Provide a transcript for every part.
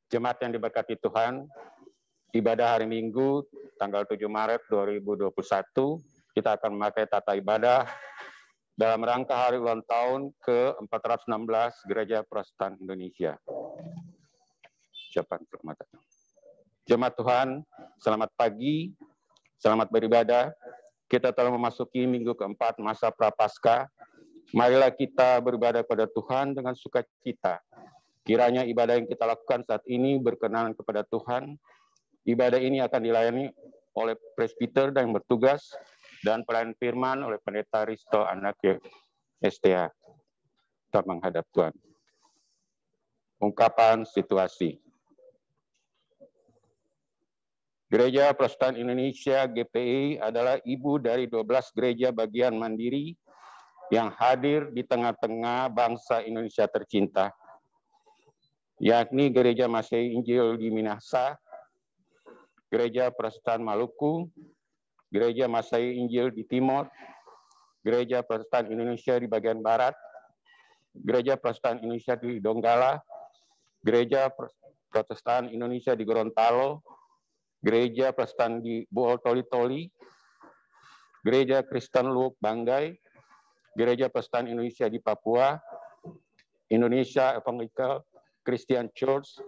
Jemaat yang diberkati Tuhan, ibadah hari Minggu tanggal 7 Maret 2021, kita akan memakai tata ibadah dalam rangka hari ulang tahun ke-416 Gereja Protestan Indonesia. Ucapan selamat datang. Jemaat Tuhan, selamat pagi, selamat beribadah. Kita telah memasuki minggu keempat masa Prapaskah. Marilah kita beribadah pada Tuhan dengan sukacita. Kiranya ibadah yang kita lakukan saat ini berkenan kepada Tuhan. Ibadah ini akan dilayani oleh presbiter yang bertugas dan pelayan firman oleh Pendeta Risto Anakya STA. Kita menghadap Tuhan. Ungkapan situasi. Gereja Protestan Indonesia GPI adalah ibu dari 12 gereja bagian mandiri yang hadir di tengah-tengah bangsa Indonesia tercinta, yakni Gereja Masehi Injil di Minahasa, Gereja Protestan Maluku, Gereja Masehi Injil di Timur, Gereja Protestan Indonesia di bagian Barat, Gereja Protestan Indonesia di Donggala, Gereja Protestan Indonesia di Gorontalo, Gereja Protestan di Bohol Toli-Toli, Gereja Kristen Luwuk Banggai, Gereja Protestan Indonesia di Papua, Indonesia Evangelical Christian Church,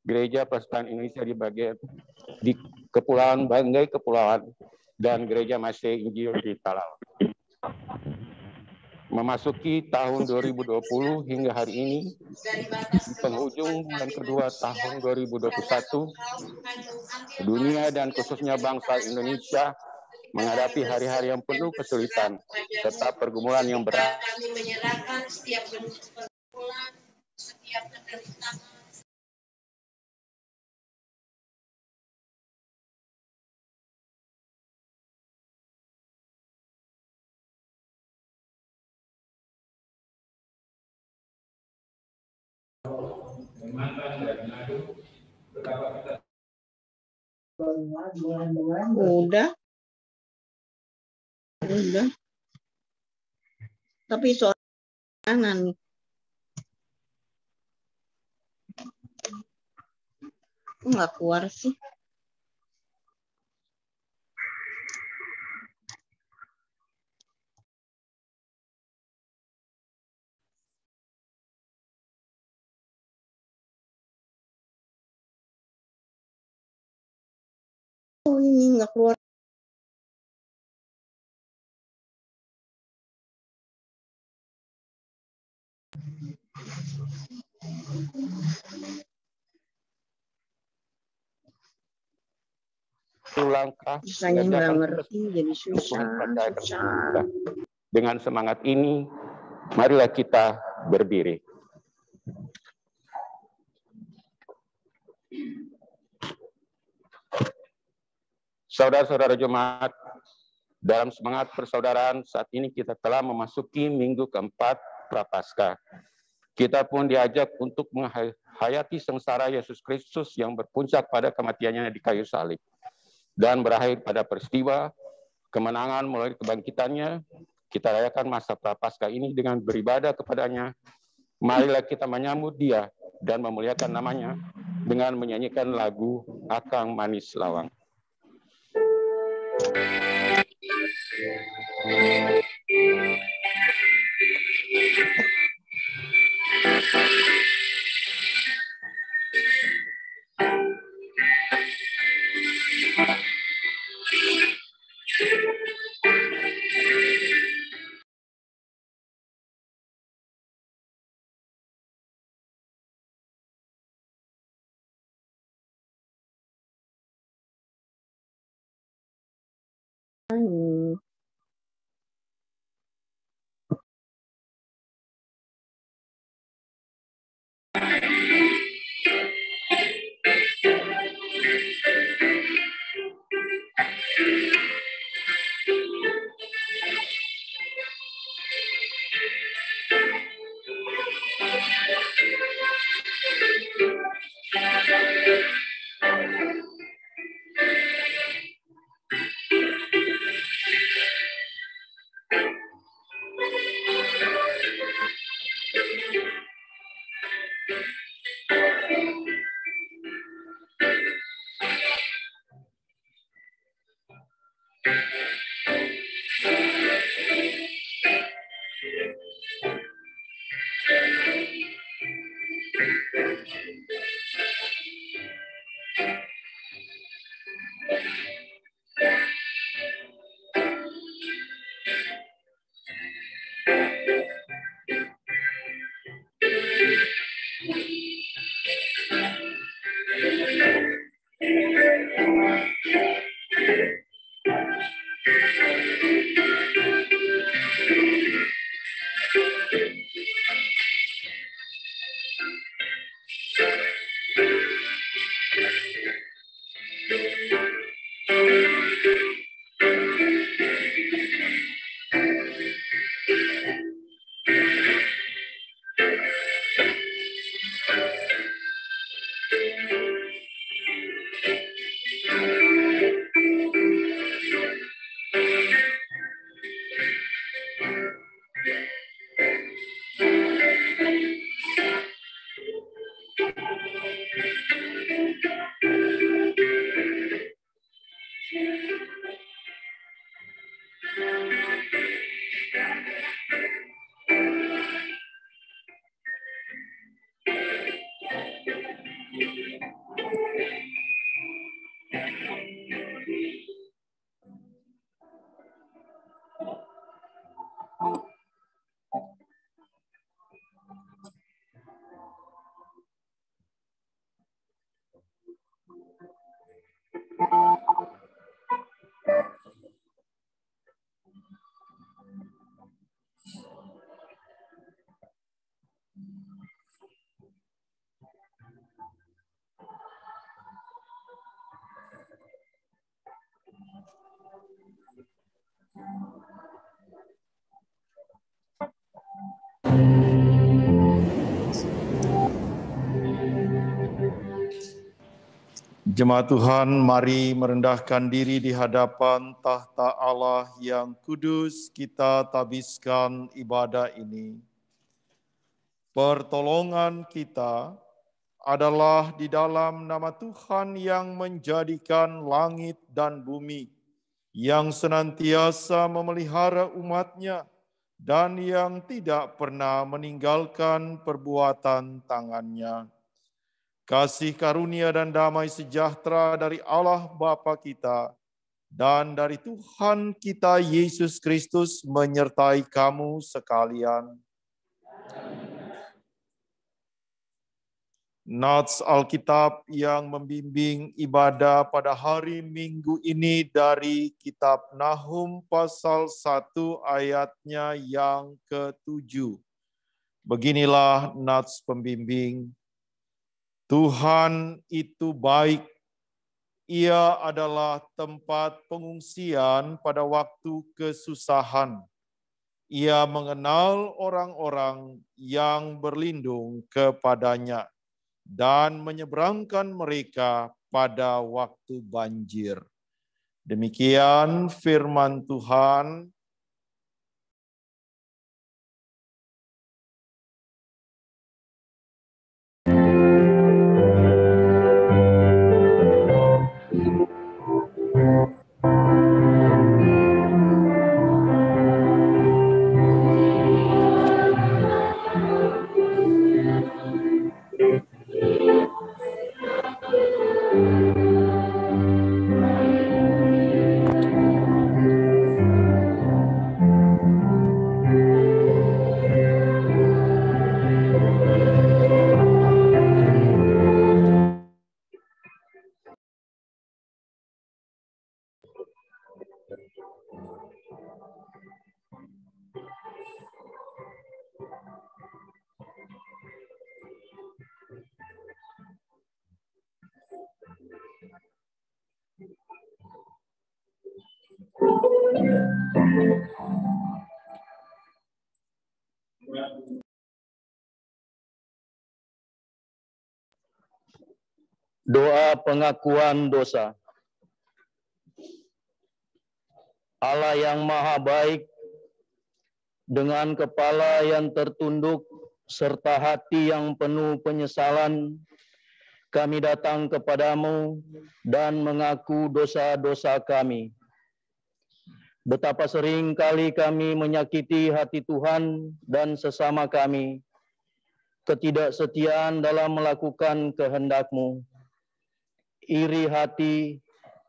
Gereja Protestan Indonesia di Kepulauan Banggai Kepulauan, dan Gereja Masehi Injil di Talaut. Memasuki tahun 2020 hingga hari ini, di penghujung bulan kedua tahun 2021, dunia dan khususnya bangsa Indonesia menghadapi hari-hari yang penuh kesulitan serta pergumulan yang berat. Kami menyerahkan setiap bentuk pergumulan, setiap penderitaan. Udah. Tapi soal kanan nggak keluar sih. Oh, ini nggak keluar. Langkah Misalnya nggak ngerti jadi susah. Dengan semangat ini, marilah kita berdiri. Saudara-saudara jemaat, dalam semangat persaudaraan saat ini kita telah memasuki minggu keempat Prapaskah. Kita pun diajak untuk menghayati sengsara Yesus Kristus yang berpuncak pada kematiannya di kayu salib dan berakhir pada peristiwa kemenangan melalui kebangkitannya. Kita rayakan masa Prapaskah ini dengan beribadah kepadanya. Marilah kita menyambut Dia dan memuliakan namanya dengan menyanyikan lagu Akang Manis Lawang. Jemaat Tuhan, mari merendahkan diri di hadapan tahta Allah yang kudus, kita tabiskan ibadah ini. Pertolongan kita adalah di dalam nama Tuhan yang menjadikan langit dan bumi, yang senantiasa memelihara umat-Nya, dan yang tidak pernah meninggalkan perbuatan tangan-Nya. Kasih karunia dan damai sejahtera dari Allah Bapa kita dan dari Tuhan kita Yesus Kristus menyertai kamu sekalian. Nats Alkitab yang membimbing ibadah pada hari Minggu ini dari kitab Nahum pasal 1 ayatnya yang ke-7. Beginilah nats pembimbing. Tuhan itu baik, Ia adalah tempat pengungsian pada waktu kesusahan. Ia mengenal orang-orang yang berlindung kepadanya dan menyeberangkan mereka pada waktu banjir. Demikian firman Tuhan. Doa pengakuan dosa. Allah yang maha baik, dengan kepala yang tertunduk serta hati yang penuh penyesalan, kami datang kepadamu dan mengaku dosa-dosa kami. Betapa sering kali kami menyakiti hati Tuhan dan sesama kami, ketidaksetiaan dalam melakukan kehendak-Mu, iri hati,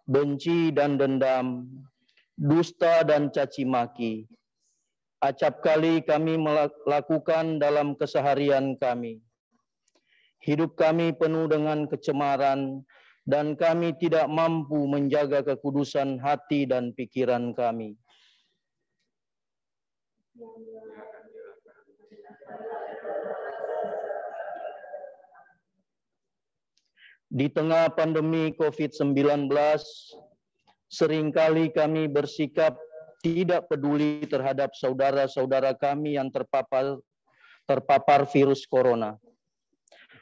benci dan dendam, dusta dan caci maki. Acap kali kami melakukan dalam keseharian kami. Hidup kami penuh dengan kecemaran dan kami tidak mampu menjaga kekudusan hati dan pikiran kami. Di tengah pandemi COVID-19, seringkali kami bersikap tidak peduli terhadap saudara-saudara kami yang terpapar virus corona.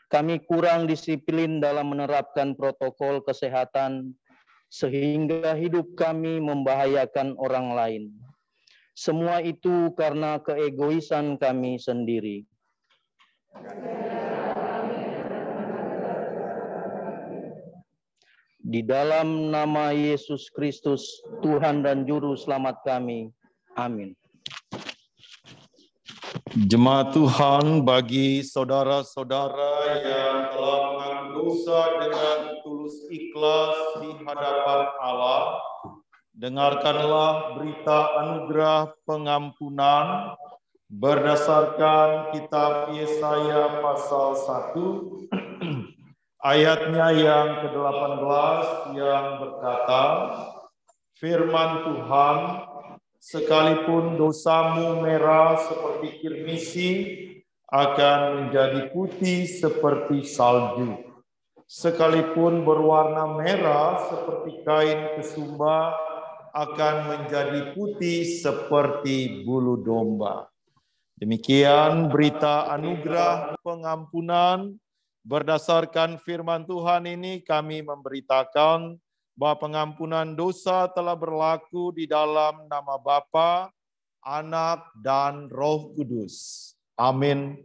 Kami kurang disiplin dalam menerapkan protokol kesehatan, sehingga hidup kami membahayakan orang lain. Semua itu karena keegoisan kami sendiri. Di dalam nama Yesus Kristus, Tuhan dan Juru Selamat kami. Amin. Jemaat Tuhan, bagi saudara-saudara yang telah mengaku dosa dengan tulus ikhlas di hadapan Allah, dengarkanlah berita anugerah pengampunan berdasarkan kitab Yesaya pasal 1, ayatnya yang ke-18 yang berkata, firman Tuhan, sekalipun dosamu merah seperti kirmisi, akan menjadi putih seperti salju. Sekalipun berwarna merah seperti kain kesumba, akan menjadi putih seperti bulu domba. Demikian berita anugerah pengampunan Berdasarkan firman Tuhan ini kami memberitakan bahwa pengampunan dosa telah berlaku di dalam nama Bapa, Anak, dan Roh Kudus. Amin.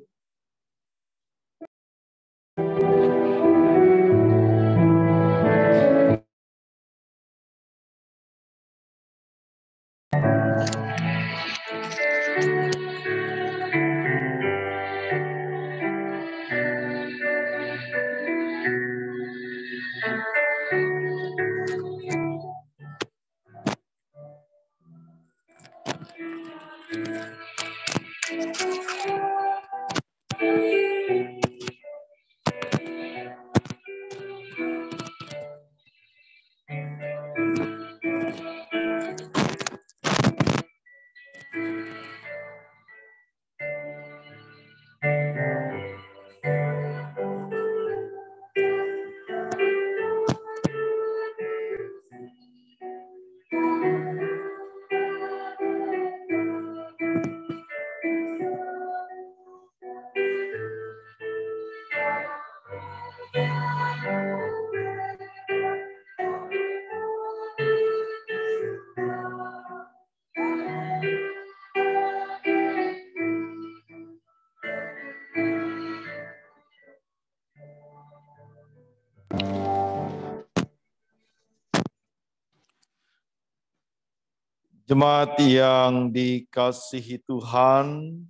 Jemaat yang dikasihi Tuhan,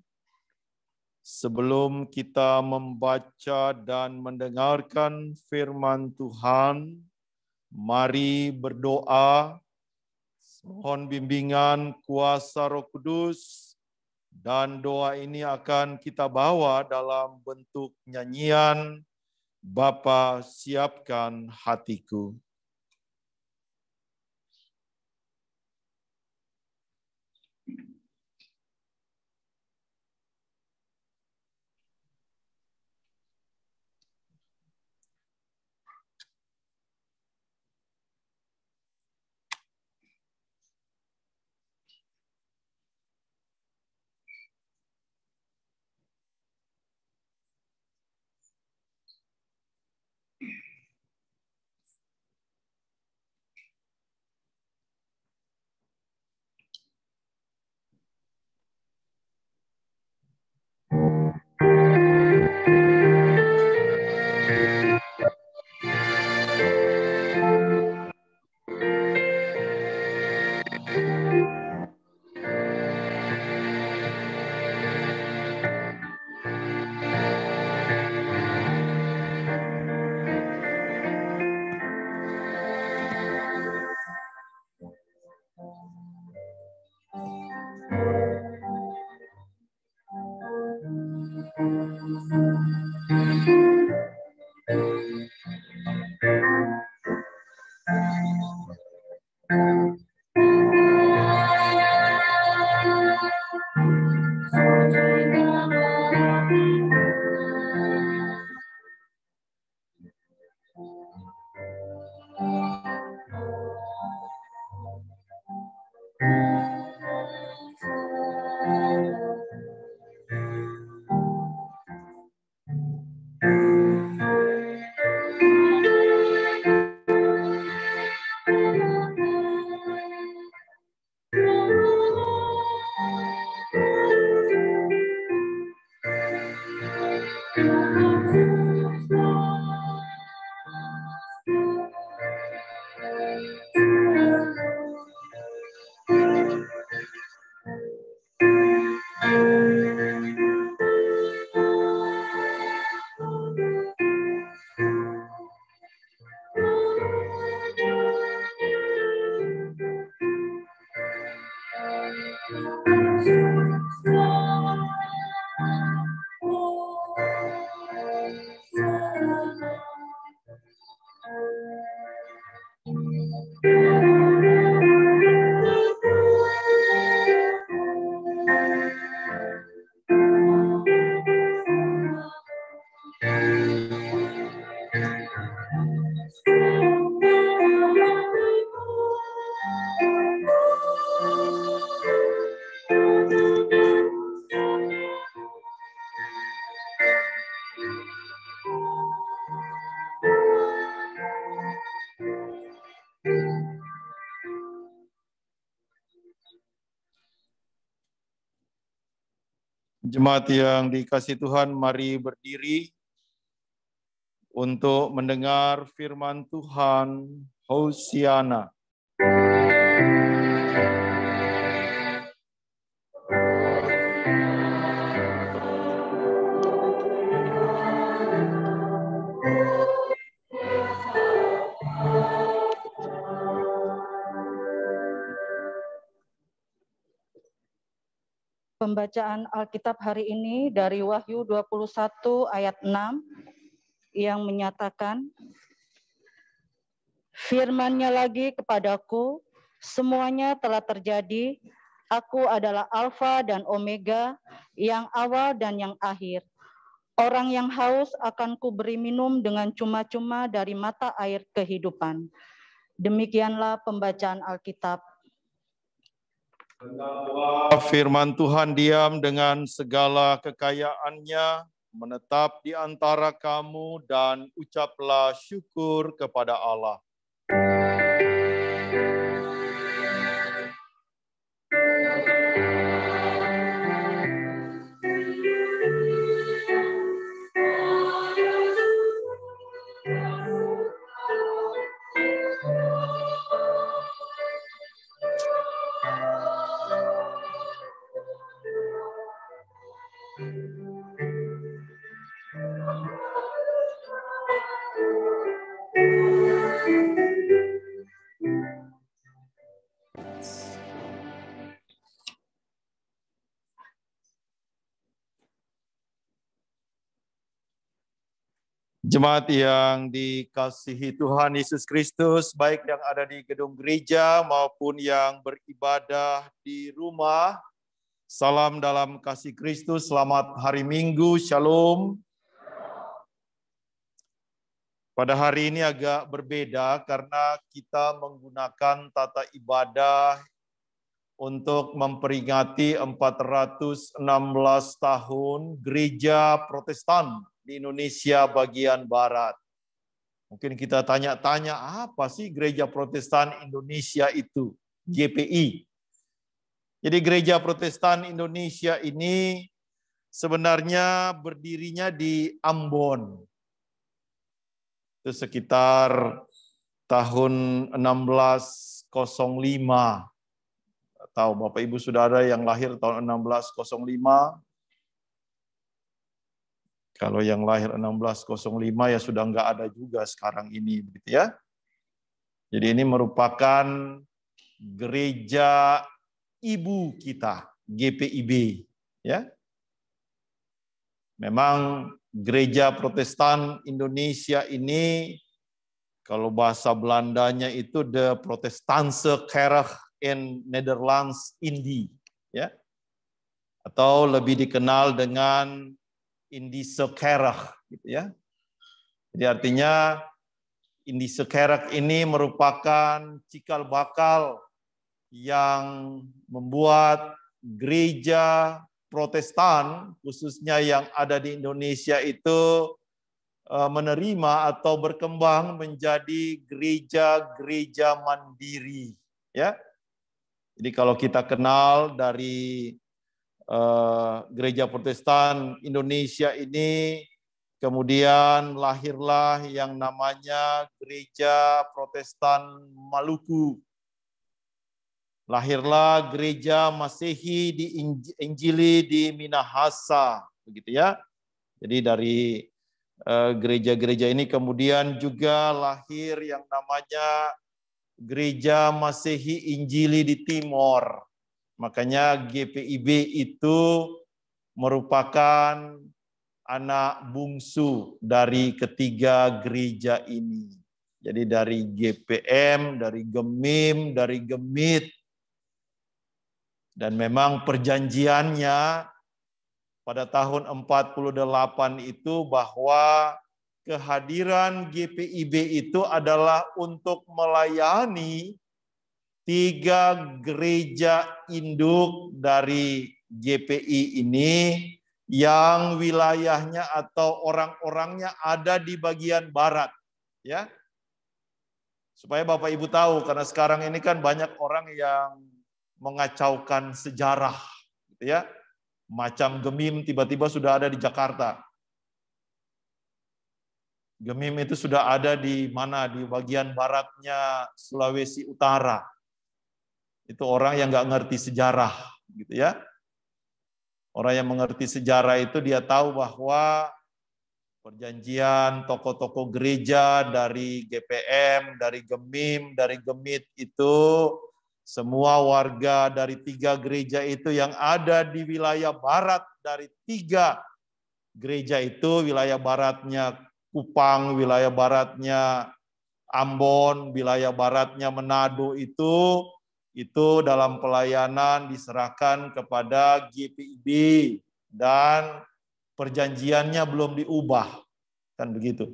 sebelum kita membaca dan mendengarkan firman Tuhan, mari berdoa, mohon bimbingan kuasa Roh Kudus, dan doa ini akan kita bawa dalam bentuk nyanyian Bapa siapkan hatiku. Jemaat yang dikasihi Tuhan, mari berdiri untuk mendengar firman Tuhan. Hosiana. Pembacaan Alkitab hari ini dari Wahyu 21 ayat 6 yang menyatakan, firman-Nya lagi kepadaku, semuanya telah terjadi, aku adalah Alfa dan Omega, yang awal dan yang akhir. Orang yang haus akan kuberi minum dengan cuma-cuma dari mata air kehidupan. Demikianlah pembacaan Alkitab. Firman Tuhan diam dengan segala kekayaannya, menetap di antara kamu dan ucaplah syukur kepada Allah. Jemaat yang dikasihi Tuhan Yesus Kristus, baik yang ada di gedung gereja maupun yang beribadah di rumah, salam dalam kasih Kristus, selamat hari Minggu, Shalom. Pada hari ini agak berbeda karena kita menggunakan tata ibadah untuk memperingati 416 tahun Gereja Protestan di Indonesia bagian Barat. Mungkin kita tanya-tanya, apa sih Gereja Protestan Indonesia itu? GPI. Jadi Gereja Protestan Indonesia ini sebenarnya berdirinya di Ambon. Itu sekitar tahun 1605. Tahu Bapak Ibu sudah ada yang lahir tahun 1605. Kalau yang lahir 1605 ya sudah enggak ada juga sekarang ini, begitu ya. Jadi ini merupakan gereja ibu kita, GPIB, ya. Memang Gereja Protestan Indonesia ini, kalau bahasa Belandanya itu de Protestantse Kerk in Nederlands Indie, ya. Atau lebih dikenal dengan Indische Kerk, gitu ya. Jadi artinya Indische Kerk ini merupakan cikal bakal yang membuat gereja Protestan, khususnya yang ada di Indonesia itu menerima atau berkembang menjadi gereja-gereja mandiri, ya. Jadi kalau kita kenal dari Gereja Protestan Indonesia ini, kemudian lahirlah yang namanya Gereja Protestan Maluku. Lahirlah Gereja Masehi di Injili di Minahasa, begitu ya. Jadi dari gereja-gereja ini kemudian juga lahir yang namanya Gereja Masehi Injili di Timor. Makanya GPIB itu merupakan anak bungsu dari ketiga gereja ini. Jadi dari GPM, dari GEMIM, dari GEMIT. Dan memang perjanjiannya pada tahun 48 itu bahwa kehadiran GPIB itu adalah untuk melayani 3 gereja induk dari GPI ini yang wilayahnya atau orang-orangnya ada di bagian barat, ya. Supaya Bapak Ibu tahu, karena sekarang ini kan banyak orang yang mengacaukan sejarah, gitu ya. Macam Gemim tiba-tiba sudah ada di Jakarta. Gemim itu sudah ada di mana? Di bagian baratnya Sulawesi Utara. Itu orang yang nggak ngerti sejarah, gitu ya. Orang yang mengerti sejarah itu dia tahu bahwa perjanjian tokoh-tokoh gereja dari GPM, dari Gemim, dari Gemit itu semua warga dari 3 gereja itu yang ada di wilayah barat dari 3 gereja itu, wilayah baratnya Kupang, wilayah baratnya Ambon, wilayah baratnya Manado itu dalam pelayanan diserahkan kepada GPIB dan perjanjiannya belum diubah, kan begitu.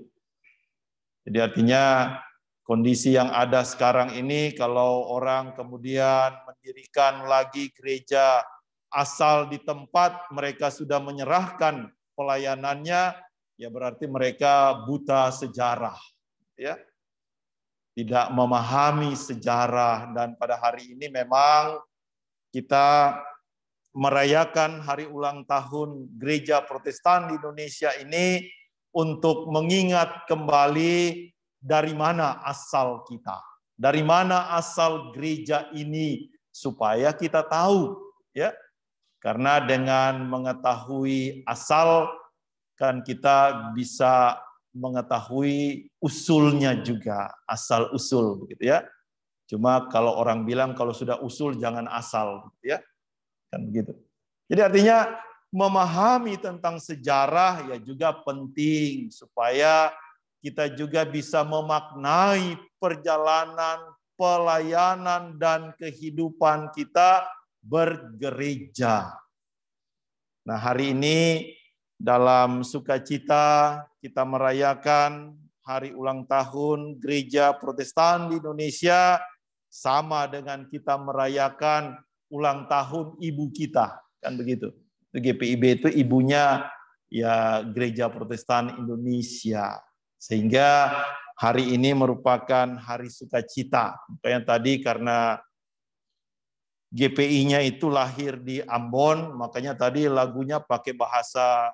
Jadi artinya kondisi yang ada sekarang ini kalau orang kemudian mendirikan lagi gereja asal di tempat mereka sudah menyerahkan pelayanannya, ya berarti mereka buta sejarah, ya. Tidak memahami sejarah, dan pada hari ini memang kita merayakan hari ulang tahun Gereja Protestan di Indonesia ini untuk mengingat kembali dari mana asal kita, dari mana asal gereja ini, supaya kita tahu, ya. Karena dengan mengetahui asal kan kita bisa mengetahui usulnya juga, asal usul begitu ya. Cuma kalau orang bilang kalau sudah usul jangan asal, gitu ya. Kan begitu. Jadi artinya memahami tentang sejarah ya juga penting supaya kita juga bisa memaknai perjalanan, pelayanan dan kehidupan kita bergereja. Nah, hari ini dalam sukacita kita merayakan hari ulang tahun Gereja Protestan di Indonesia sama dengan kita merayakan ulang tahun ibu kita, kan begitu. GPIB itu ibunya ya Gereja Protestan Indonesia. Sehingga hari ini merupakan hari sukacita. Makanya tadi karena GPI-nya itu lahir di Ambon, makanya tadi lagunya pakai bahasa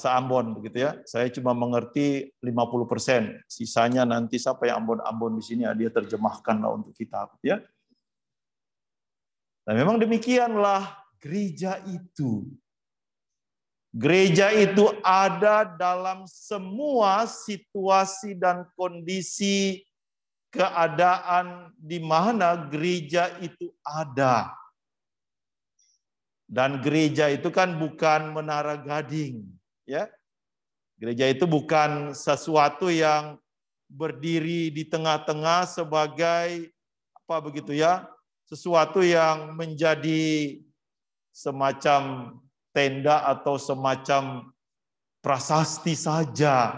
Ambon begitu ya. Saya cuma mengerti 50%. Sisanya nanti siapa yang Ambon-Ambon di sini dia terjemahkanlah untuk kita ya. Nah, memang demikianlah gereja itu. Gereja itu ada dalam semua situasi dan kondisi keadaan di mana gereja itu ada. Dan gereja itu kan bukan menara gading, ya. Gereja itu bukan sesuatu yang berdiri di tengah-tengah sebagai apa begitu ya, sesuatu yang menjadi semacam tenda atau semacam prasasti saja.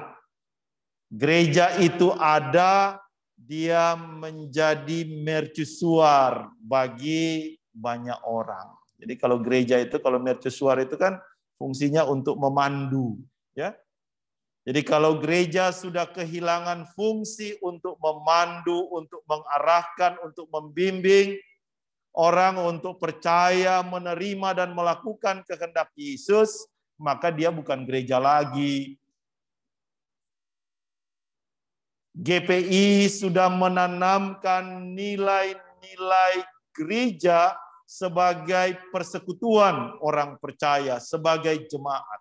Gereja itu ada, dia menjadi mercusuar bagi banyak orang. Jadi kalau gereja itu, kalau mercusuar itu kan fungsinya untuk memandu, ya. Jadi kalau gereja sudah kehilangan fungsi untuk memandu, untuk mengarahkan, untuk membimbing orang untuk percaya, menerima dan melakukan kehendak Yesus, maka dia bukan gereja lagi. GPI sudah menanamkan nilai-nilai gereja sebagai persekutuan orang percaya, sebagai jemaat.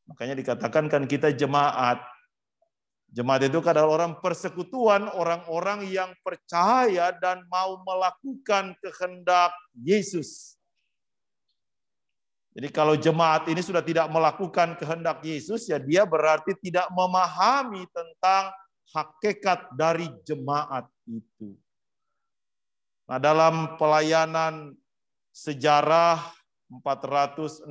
Makanya dikatakan kan kita jemaat. Jemaat itu adalah orang persekutuan, orang-orang yang percaya dan mau melakukan kehendak Yesus. Jadi kalau jemaat ini sudah tidak melakukan kehendak Yesus, ya dia berarti tidak memahami tentang hakikat dari jemaat itu. Nah, dalam pelayanan sejarah 416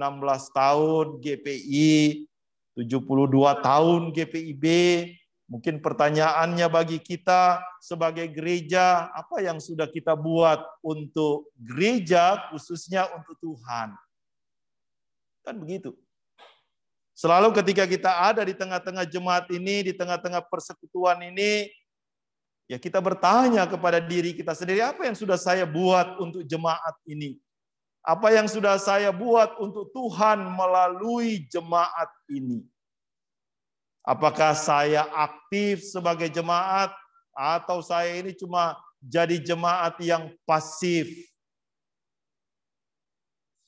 tahun GPI, 72 tahun GPIB, mungkin pertanyaannya bagi kita sebagai gereja, apa yang sudah kita buat untuk gereja, khususnya untuk Tuhan? Kan begitu. Selalu ketika kita ada di tengah-tengah jemaat ini, di tengah-tengah persekutuan ini, ya kita bertanya kepada diri kita sendiri, apa yang sudah saya buat untuk jemaat ini? Apa yang sudah saya buat untuk Tuhan melalui jemaat ini? Apakah saya aktif sebagai jemaat atau saya ini cuma jadi jemaat yang pasif?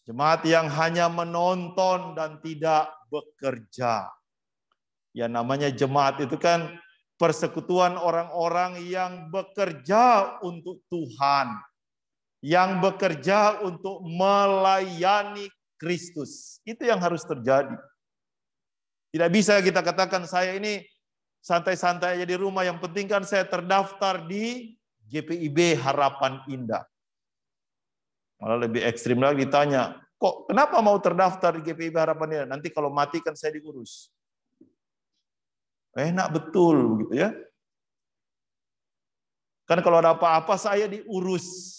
Jemaat yang hanya menonton dan tidak bekerja. Ya namanya jemaat itu kan persekutuan orang-orang yang bekerja untuk Tuhan. Yang bekerja untuk melayani Kristus. Itu yang harus terjadi. Tidak bisa kita katakan saya ini santai-santai aja di rumah, yang penting kan saya terdaftar di GPIB Harapan Indah. Malah lebih ekstrim lagi ditanya, kok kenapa mau terdaftar di GPIB Harapan Indah? Nanti kalau mati kan saya diurus. Enak betul begitu ya. Kan kalau ada apa-apa saya diurus.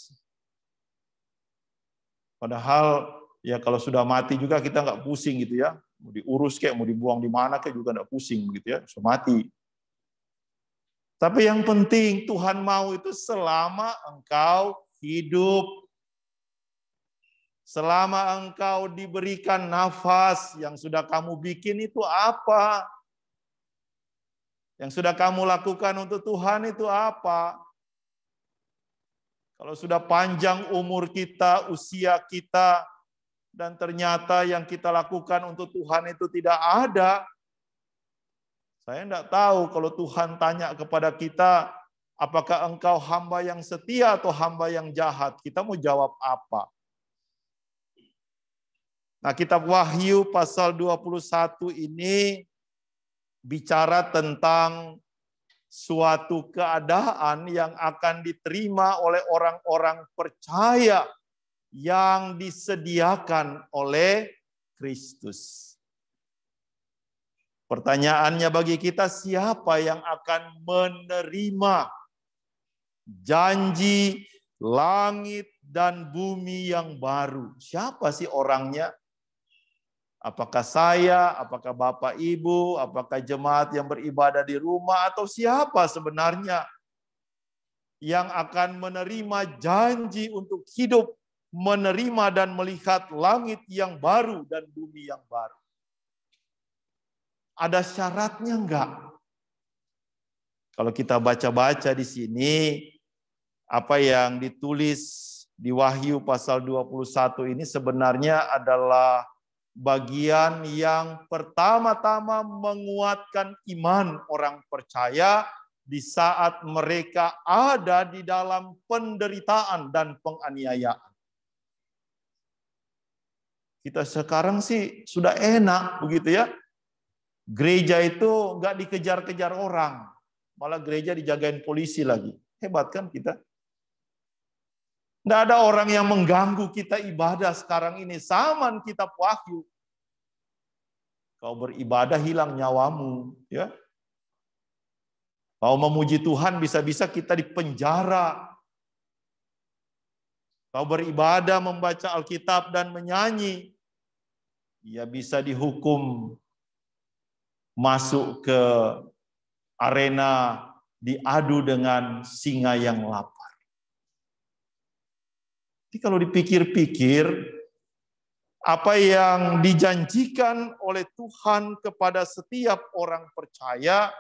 Padahal ya kalau sudah mati juga kita nggak pusing gitu ya. Mau diurus kayak, mau dibuang di mana kayak juga nggak pusing gitu ya. Sudah mati. Tapi yang penting Tuhan mau itu selama engkau hidup. Selama engkau diberikan nafas, yang sudah kamu bikin itu apa? Yang sudah kamu lakukan untuk Tuhan itu apa? Kalau sudah panjang umur kita, usia kita, dan ternyata yang kita lakukan untuk Tuhan itu tidak ada, saya tidak tahu kalau Tuhan tanya kepada kita, apakah engkau hamba yang setia atau hamba yang jahat? Kita mau jawab apa? Nah, kitab Wahyu pasal 21 ini bicara tentang suatu keadaan yang akan diterima oleh orang-orang percaya yang disediakan oleh Kristus. Pertanyaannya bagi kita, siapa yang akan menerima janji langit dan bumi yang baru? Siapa sih orangnya? Apakah saya, apakah Bapak Ibu, apakah jemaat yang beribadah di rumah, atau siapa sebenarnya yang akan menerima janji untuk hidup, menerima dan melihat langit yang baru dan bumi yang baru? Ada syaratnya enggak? Kalau kita baca-baca di sini, apa yang ditulis di Wahyu pasal 21 ini sebenarnya adalah bagian yang pertama-tama menguatkan iman orang percaya di saat mereka ada di dalam penderitaan dan penganiayaan. Kita sekarang sih sudah enak begitu ya. Gereja itu nggak dikejar-kejar orang, malah gereja dijagain polisi lagi. Hebat kan kita? Tidak ada orang yang mengganggu kita ibadah sekarang ini. Zaman kitab Wahyu. Kau beribadah hilang nyawamu. Ya. Kau memuji Tuhan bisa-bisa kita dipenjara. Kau beribadah membaca Alkitab dan menyanyi. Ya bisa dihukum. Masuk ke arena diadu dengan singa yang lapar. Jadi kalau dipikir-pikir, apa yang dijanjikan oleh Tuhan kepada setiap orang percaya,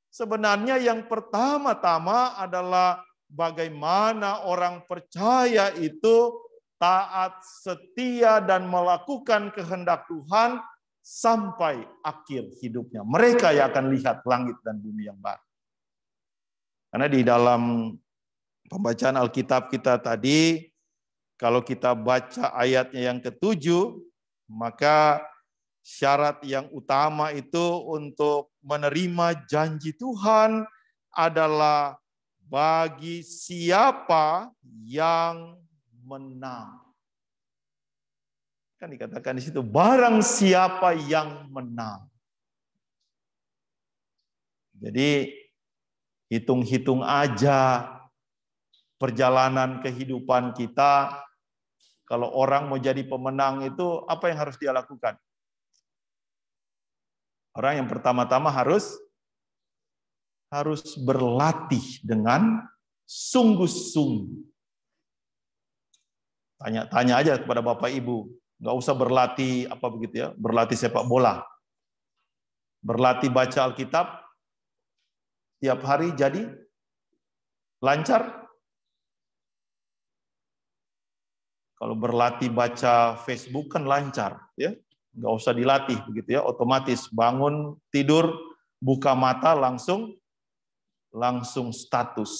sebenarnya yang pertama-tama adalah bagaimana orang percaya itu taat, setia, dan melakukan kehendak Tuhan sampai akhir hidupnya. Mereka yang akan lihat langit dan bumi yang baru. Karena di dalam pembacaan Alkitab kita tadi, kalau kita baca ayatnya yang ke-7, maka syarat yang utama itu untuk menerima janji Tuhan adalah bagi siapa yang menang. Kan dikatakan di situ, barang siapa yang menang. Jadi hitung-hitung aja perjalanan kehidupan kita. Kalau orang mau jadi pemenang itu apa yang harus dia lakukan? Orang yang pertama-tama harus berlatih dengan sungguh-sungguh. Tanya-tanya aja kepada Bapak Ibu. Nggak usah berlatih apa begitu ya, berlatih sepak bola. Berlatih baca Alkitab tiap hari jadi lancar. Kalau berlatih baca Facebook kan lancar, ya. Nggak usah dilatih begitu ya, otomatis bangun tidur, buka mata langsung status.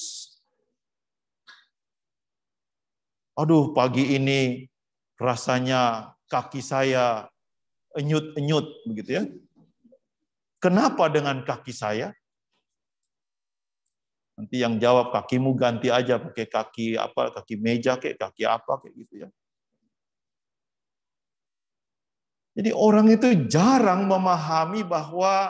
Aduh, pagi ini rasanya kaki saya enyut-enyut begitu ya. Kenapa dengan kaki saya? Nanti yang jawab, kakimu ganti aja pakai kaki apa, kaki meja kayak kaki apa kayak gitu ya. Jadi orang itu jarang memahami bahwa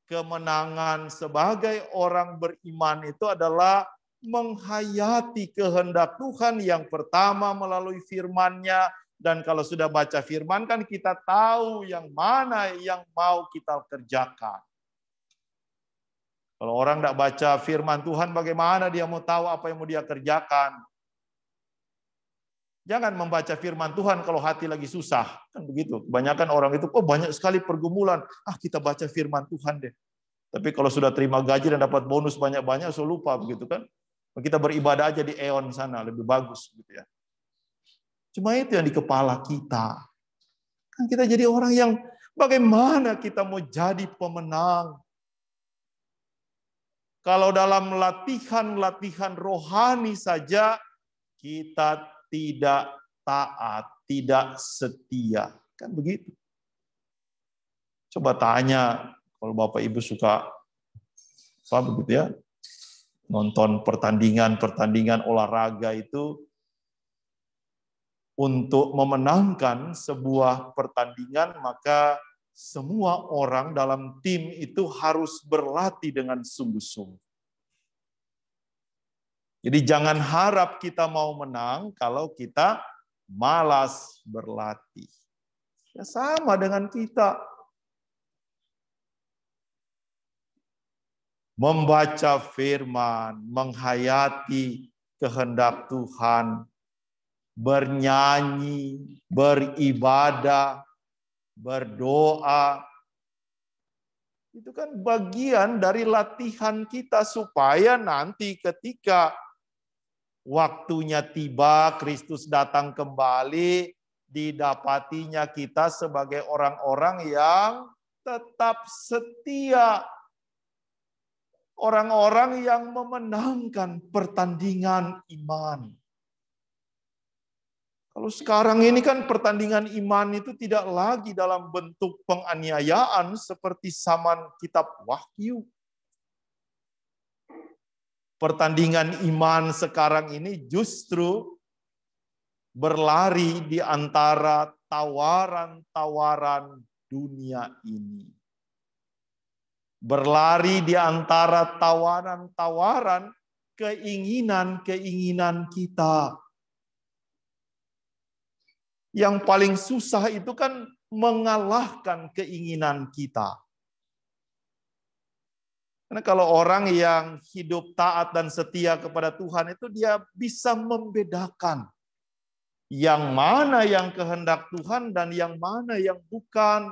kemenangan sebagai orang beriman itu adalah menghayati kehendak Tuhan yang pertama melalui firman-Nya, dan kalau sudah baca firman kan kita tahu yang mana yang mau kita kerjakan. Kalau orang tidak baca firman Tuhan, bagaimana dia mau tahu apa yang mau dia kerjakan? Jangan membaca firman Tuhan kalau hati lagi susah. Kan begitu. Kebanyakan orang itu, oh banyak sekali pergumulan. Kita baca firman Tuhan deh. Tapi kalau sudah terima gaji dan dapat bonus banyak-banyak, so lupa begitu kan. Kita beribadah aja di Eon sana, lebih bagus gitu ya. Cuma itu yang di kepala kita. Kan kita jadi orang yang bagaimana kita mau jadi pemenang? Kalau dalam latihan-latihan rohani saja kita tidak taat, tidak setia. Kan begitu. Coba tanya, kalau Bapak Ibu suka apa begitu ya, nonton pertandingan olahraga itu, untuk memenangkan sebuah pertandingan maka semua orang dalam tim itu harus berlatih dengan sungguh-sungguh. Jadi jangan harap kita mau menang kalau kita malas berlatih. Ya sama dengan kita. Membaca firman, menghayati kehendak Tuhan, bernyanyi, beribadah, berdoa. Itu kan bagian dari latihan kita supaya nanti ketika waktunya tiba, Kristus datang kembali, didapatinya kita sebagai orang-orang yang tetap setia. Orang-orang yang memenangkan pertandingan iman. Kalau sekarang ini kan pertandingan iman itu tidak lagi dalam bentuk penganiayaan seperti zaman kitab Wahyu. Pertandingan iman sekarang ini justru berlari di antara tawaran-tawaran dunia ini. Berlari di antara tawaran-tawaran keinginan-keinginan kita. Yang paling susah itu kan mengalahkan keinginan kita. Karena kalau orang yang hidup taat dan setia kepada Tuhan itu dia bisa membedakan yang mana yang kehendak Tuhan dan yang mana yang bukan.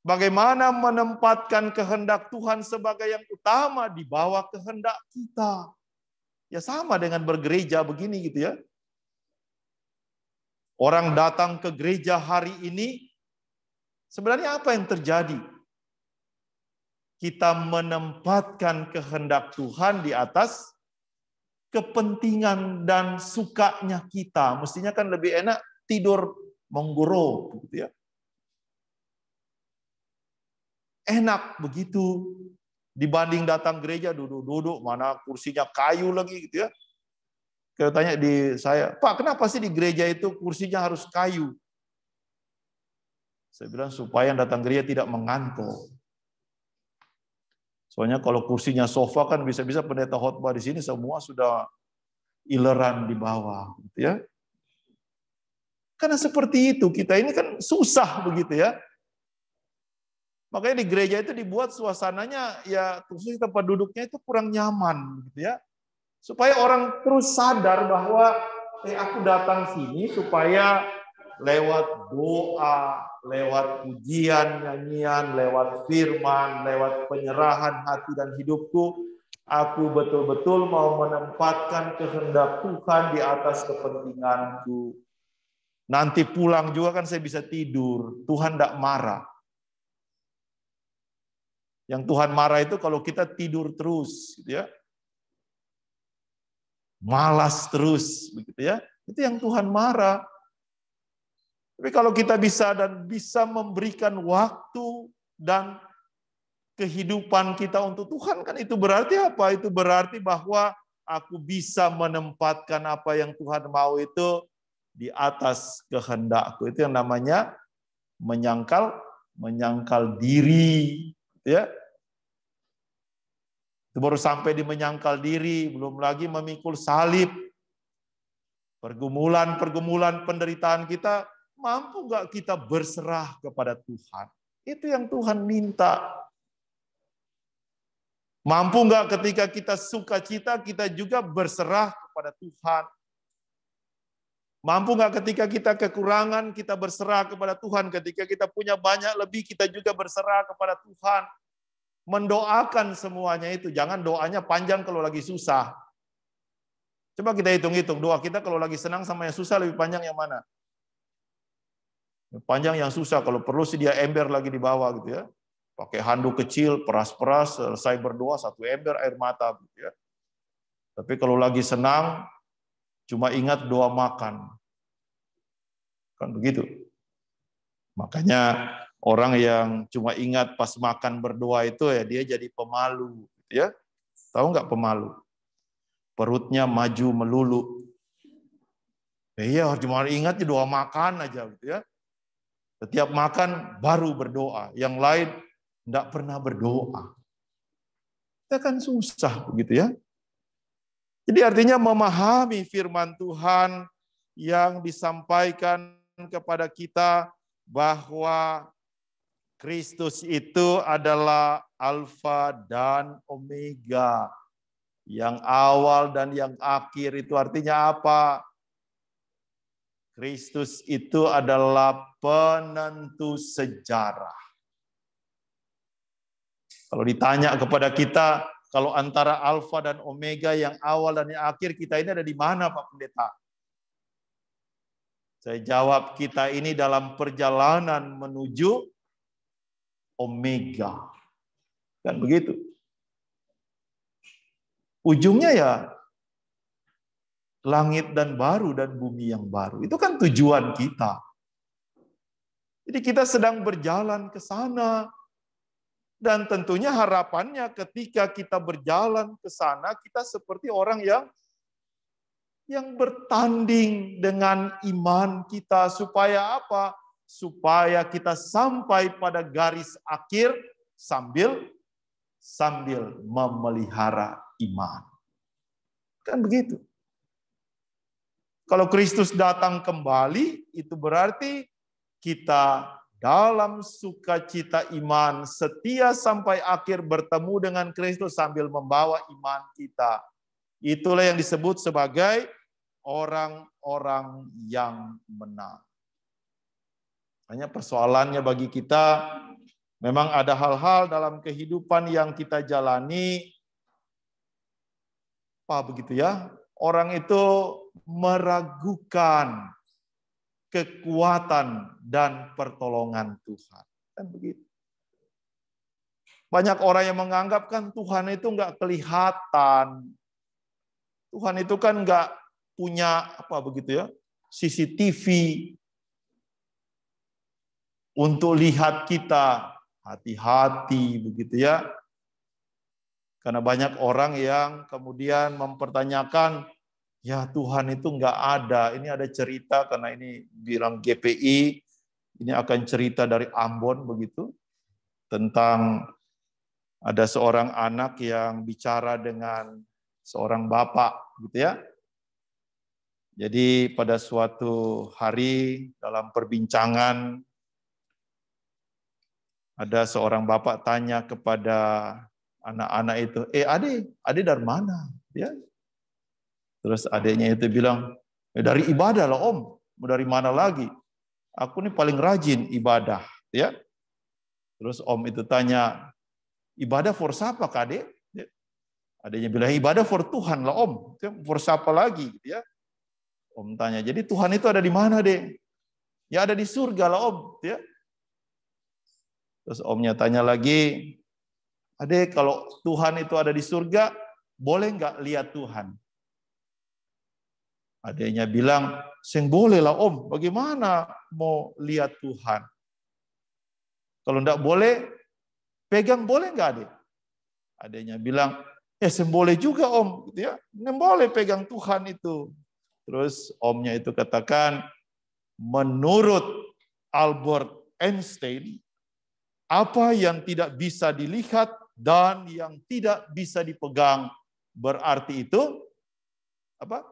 Bagaimana menempatkan kehendak Tuhan sebagai yang utama di bawah kehendak kita. Ya sama dengan bergereja begini gitu ya. Orang datang ke gereja hari ini, sebenarnya apa yang terjadi? Kita menempatkan kehendak Tuhan di atas kepentingan dan sukanya kita. Mestinya kan lebih enak tidur menggoro, gitu ya. Enak begitu dibanding datang gereja duduk-duduk, mana kursinya kayu lagi gitu ya. Kalau tanya di saya, Pak, kenapa sih di gereja itu kursinya harus kayu? Saya bilang supaya yang datang gereja tidak mengantuk. Soalnya kalau kursinya sofa kan bisa-bisa pendeta khotbah di sini semua sudah ileran di bawah, gitu ya. Karena seperti itu kita ini kan susah begitu ya. Makanya di gereja itu dibuat suasananya ya khusus tempat duduknya itu kurang nyaman gitu ya. Supaya orang terus sadar bahwa Aku datang sini supaya lewat doa, lewat pujian, nyanyian, lewat firman, lewat penyerahan hati dan hidupku, aku betul-betul mau menempatkan kehendak Tuhan di atas kepentinganku. Nanti pulang juga kan saya bisa tidur. Tuhan tidak marah. Yang Tuhan marah itu kalau kita tidur terus, gitu ya. Malas terus, begitu ya. Itu yang Tuhan marah. Tapi kalau kita bisa memberikan waktu dan kehidupan kita untuk Tuhan, kan itu berarti apa? Itu berarti bahwa aku bisa menempatkan apa yang Tuhan mau itu di atas kehendakku. Itu yang namanya menyangkal diri, ya. Itu baru sampai di menyangkal diri, belum lagi memikul salib. Pergumulan penderitaan kita, mampu nggak kita berserah kepada Tuhan? Itu yang Tuhan minta. Mampu nggak ketika kita sukacita, kita juga berserah kepada Tuhan? Mampu nggak ketika kita kekurangan, kita berserah kepada Tuhan? Ketika kita punya banyak lebih, kita juga berserah kepada Tuhan. Mendoakan semuanya itu. Jangan doanya panjang kalau lagi susah. Coba kita hitung-hitung. Doa kita kalau lagi senang sama yang susah lebih panjang yang mana? Panjang yang susah. Kalau perlu sih dia ember lagi di bawah gitu ya. Pakai handuk kecil, peras-peras, selesai berdoa, 1 ember air mata. Gitu ya. Tapi kalau lagi senang, cuma ingat doa makan. Kan begitu. Makanya orang yang cuma ingat pas makan berdoa itu ya dia jadi pemalu, gitu ya. Tahu nggak pemalu? Perutnya maju melulu. Iya, cuma ingat doa makan aja, gitu ya. Setiap makan baru berdoa, yang lain enggak pernah berdoa. Itu kan susah, begitu ya. Jadi artinya memahami firman Tuhan yang disampaikan kepada kita bahwa Kristus itu adalah Alfa dan Omega. Yang awal dan yang akhir itu artinya apa? Kristus itu adalah penentu sejarah. Kalau ditanya kepada kita, kalau antara Alfa dan Omega yang awal dan yang akhir, kita ini ada di mana Pak Pendeta? Saya jawab, kita ini dalam perjalanan menuju Omega. Kan begitu. Ujungnya ya langit dan baru dan bumi yang baru. Itu kan tujuan kita. Jadi kita sedang berjalan ke sana. Dan tentunya harapannya ketika kita berjalan ke sana, kita seperti orang yang bertanding dengan iman kita. Supaya apa? Supaya kita sampai pada garis akhir sambil memelihara iman. Kan begitu. Kalau Kristus datang kembali, itu berarti kita dalam sukacita iman setia sampai akhir bertemu dengan Kristus sambil membawa iman kita. Itulah yang disebut sebagai orang-orang yang menang. Hanya persoalannya bagi kita, memang ada hal-hal dalam kehidupan yang kita jalani, begitu ya, orang itu meragukan kekuatan dan pertolongan Tuhan. Kan begitu. Banyak orang yang menganggap kan Tuhan itu enggak kelihatan. Tuhan itu kan enggak punya begitu ya, CCTV untuk lihat kita. Hati-hati begitu ya. Karena banyak orang yang kemudian mempertanyakan, ya Tuhan itu enggak ada. Ini ada cerita karena ini bilang GPI, ini akan cerita dari Ambon begitu. Tentang ada seorang anak yang bicara dengan seorang bapak gitu ya. Jadi pada suatu hari dalam perbincangan ada seorang bapak tanya kepada anak-anak itu, adik dari mana? Ya. Terus adiknya itu bilang, Dari ibadah lah Om. Mau dari mana lagi? Aku ini paling rajin ibadah. Ya. Terus Om itu tanya, ibadah for siapa Kak Ade? Ya. Adanya bilang, ibadah for Tuhan lah Om. For siapa lagi? Ya. Om tanya, jadi Tuhan itu ada di mana deh? Ya ada di surga lah Om. Ya. Terus Omnya tanya lagi, Ade kalau Tuhan itu ada di surga, boleh nggak lihat Tuhan? Adanya bilang, seng boleh lah Om, bagaimana mau lihat Tuhan? Kalau enggak boleh, pegang boleh enggak Adek? Adanya bilang, ya seng boleh juga Om, gitu ya. Nggak boleh pegang Tuhan itu. Terus Omnya itu katakan, menurut Albert Einstein, apa yang tidak bisa dilihat dan yang tidak bisa dipegang, berarti itu apa?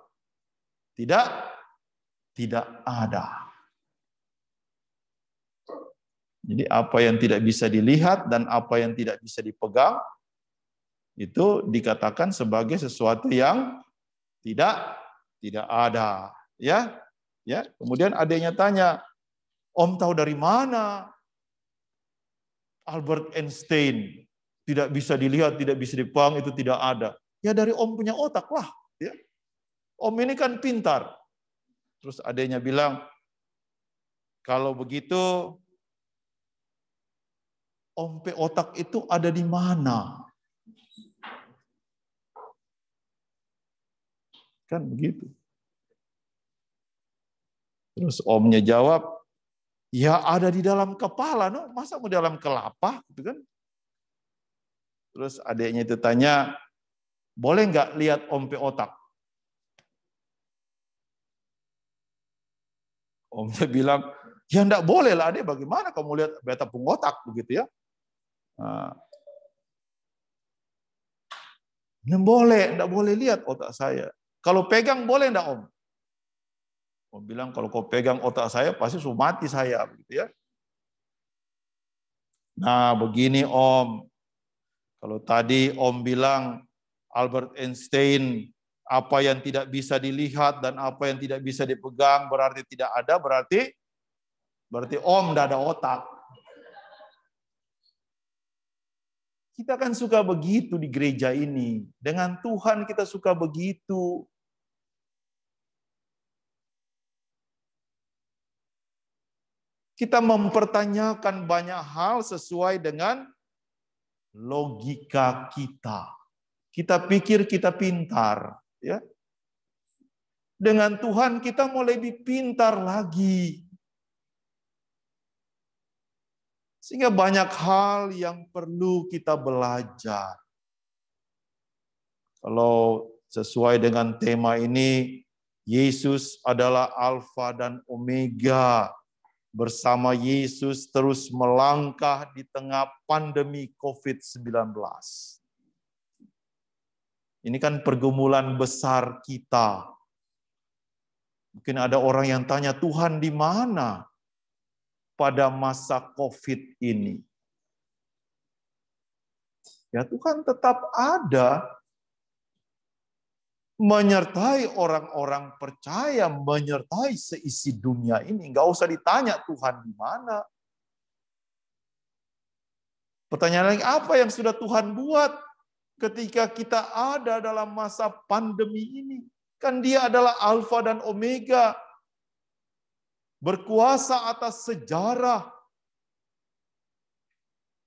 Tidak ada. Jadi apa yang tidak bisa dilihat dan apa yang tidak bisa dipegang itu dikatakan sebagai sesuatu yang tidak ada, ya. Ya, kemudian adanya tanya, Om tahu dari mana Albert Einstein tidak bisa dilihat, tidak bisa dipegang, itu tidak ada? Ya dari Om punya otak lah, ya. Om ini kan pintar. Terus adanya bilang, kalau begitu, Om P otak itu ada di mana? Kan begitu. Terus Omnya jawab, ya ada di dalam kepala, no? Masa mau dalam kelapa, gitu kan? Terus adiknya itu tanya, boleh nggak lihat Om P otak? Omnya bilang, ya enggak boleh lah adik, bagaimana kamu lihat beta pung otak begitu ya? Nah, enggak boleh lihat otak saya. Kalau pegang boleh enggak Om? Om bilang kalau kau pegang otak saya pasti sudah mati saya begitu ya. Nah, begini Om. Kalau tadi Om bilang Albert Einstein apa yang tidak bisa dilihat dan apa yang tidak bisa dipegang berarti tidak ada, berarti Om tidak ada otak. Kita kan suka begitu di gereja ini. Dengan Tuhan kita suka begitu. Kita mempertanyakan banyak hal sesuai dengan logika kita. Kita pikir kita pintar, ya. Dengan Tuhan kita mau lebih pintar lagi. Sehingga banyak hal yang perlu kita belajar. Kalau sesuai dengan tema ini, Yesus adalah Alfa dan Omega. Bersama Yesus terus melangkah di tengah pandemi COVID-19. Ini kan pergumulan besar kita. Mungkin ada orang yang tanya, Tuhan di mana pada masa COVID ini? Ya Tuhan tetap ada, menyertai orang-orang percaya, menyertai seisi dunia ini. Enggak usah ditanya Tuhan di mana. Pertanyaan lagi, apa yang sudah Tuhan buat ketika kita ada dalam masa pandemi ini? Kan Dia adalah Alfa dan Omega, berkuasa atas sejarah.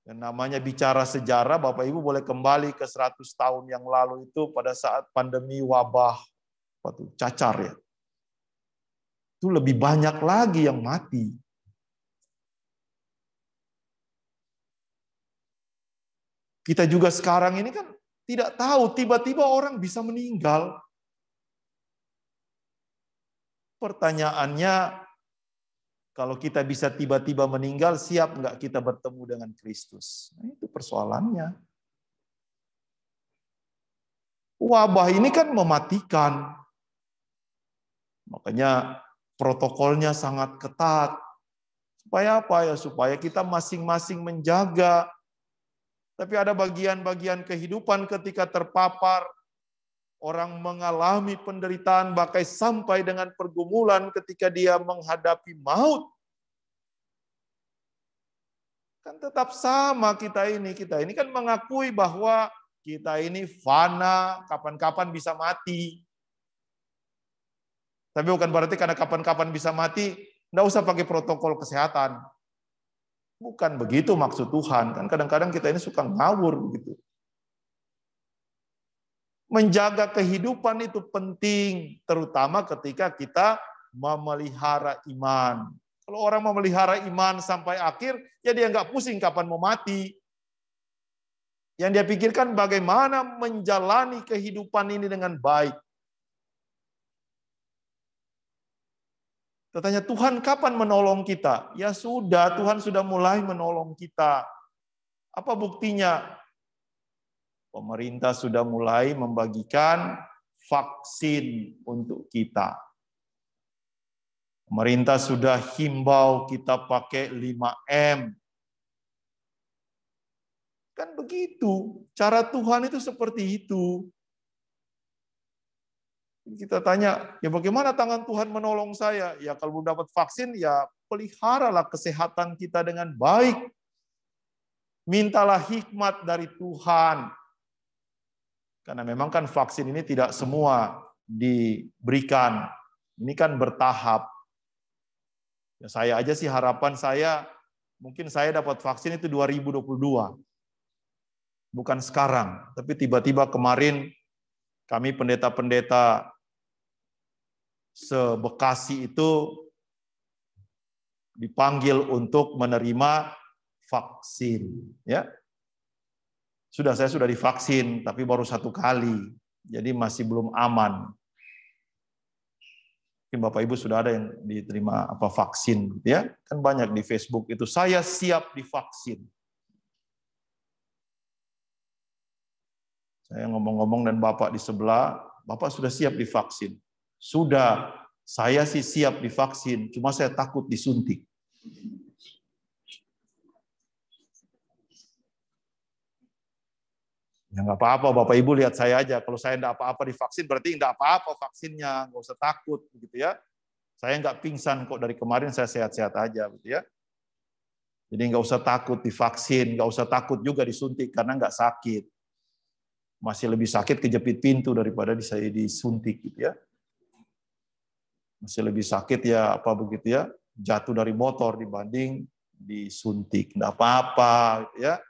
Dan namanya bicara sejarah, Bapak Ibu boleh kembali ke 100 tahun yang lalu itu pada saat pandemi wabah cacar ya. Itu lebih banyak lagi yang mati. Kita juga sekarang ini kan tidak tahu, tiba-tiba orang bisa meninggal. Pertanyaannya, kalau kita bisa tiba-tiba meninggal, siap nggak kita bertemu dengan Kristus? Nah, itu persoalannya. Wabah ini kan mematikan. Makanya protokolnya sangat ketat. Supaya apa ya? Supaya kita masing-masing menjaga. Tapi ada bagian-bagian kehidupan ketika terpapar, Orang mengalami penderitaan bahkan sampai dengan pergumulan ketika dia menghadapi maut. Kan tetap sama kita ini. Kita ini kan mengakui bahwa kita ini fana, kapan-kapan bisa mati. Tapi bukan berarti karena kapan-kapan bisa mati, enggak usah pakai protokol kesehatan. Bukan begitu maksud Tuhan. Kan kadang-kadang kita ini suka ngawur begitu. Menjaga kehidupan itu penting, terutama ketika kita memelihara iman. Kalau orang memelihara iman sampai akhir, ya dia nggak pusing kapan mau mati. Yang dia pikirkan bagaimana menjalani kehidupan ini dengan baik. Katanya, Tuhan kapan menolong kita? Ya sudah, Tuhan sudah mulai menolong kita. Apa buktinya? Pemerintah sudah mulai membagikan vaksin untuk kita. Pemerintah sudah himbau kita pakai 5M. Kan begitu. Cara Tuhan itu seperti itu. Kita tanya, ya bagaimana tangan Tuhan menolong saya? Ya kalau belum dapat vaksin, ya peliharalah kesehatan kita dengan baik. Mintalah hikmat dari Tuhan. Karena memang kan vaksin ini tidak semua diberikan. Ini kan bertahap. Ya saya aja sih harapan saya, mungkin saya dapat vaksin itu 2022. Bukan sekarang. Tapi tiba-tiba kemarin kami pendeta-pendeta se-Bekasi itu dipanggil untuk menerima vaksin. Ya. Saya sudah divaksin, tapi baru 1 kali. Jadi masih belum aman. Mungkin Bapak Ibu sudah ada yang diterima vaksin, gitu ya? Kan banyak di Facebook itu, saya siap divaksin. Saya ngomong-ngomong dan Bapak di sebelah, Bapak sudah siap divaksin. Sudah, saya sih siap divaksin, cuma saya takut disuntik. Ya nggak apa-apa, Bapak Ibu lihat saya aja. Kalau saya nggak apa-apa divaksin, berarti nggak apa-apa vaksinnya, nggak usah takut, begitu ya. Saya nggak pingsan kok dari kemarin, saya sehat-sehat aja, gitu ya. Jadi nggak usah takut divaksin, nggak usah takut juga disuntik karena nggak sakit. Masih lebih sakit kejepit pintu daripada saya disuntik, gitu ya. Masih lebih sakit ya apa begitu ya, jatuh dari motor dibanding disuntik. Nggak apa-apa, gitu ya.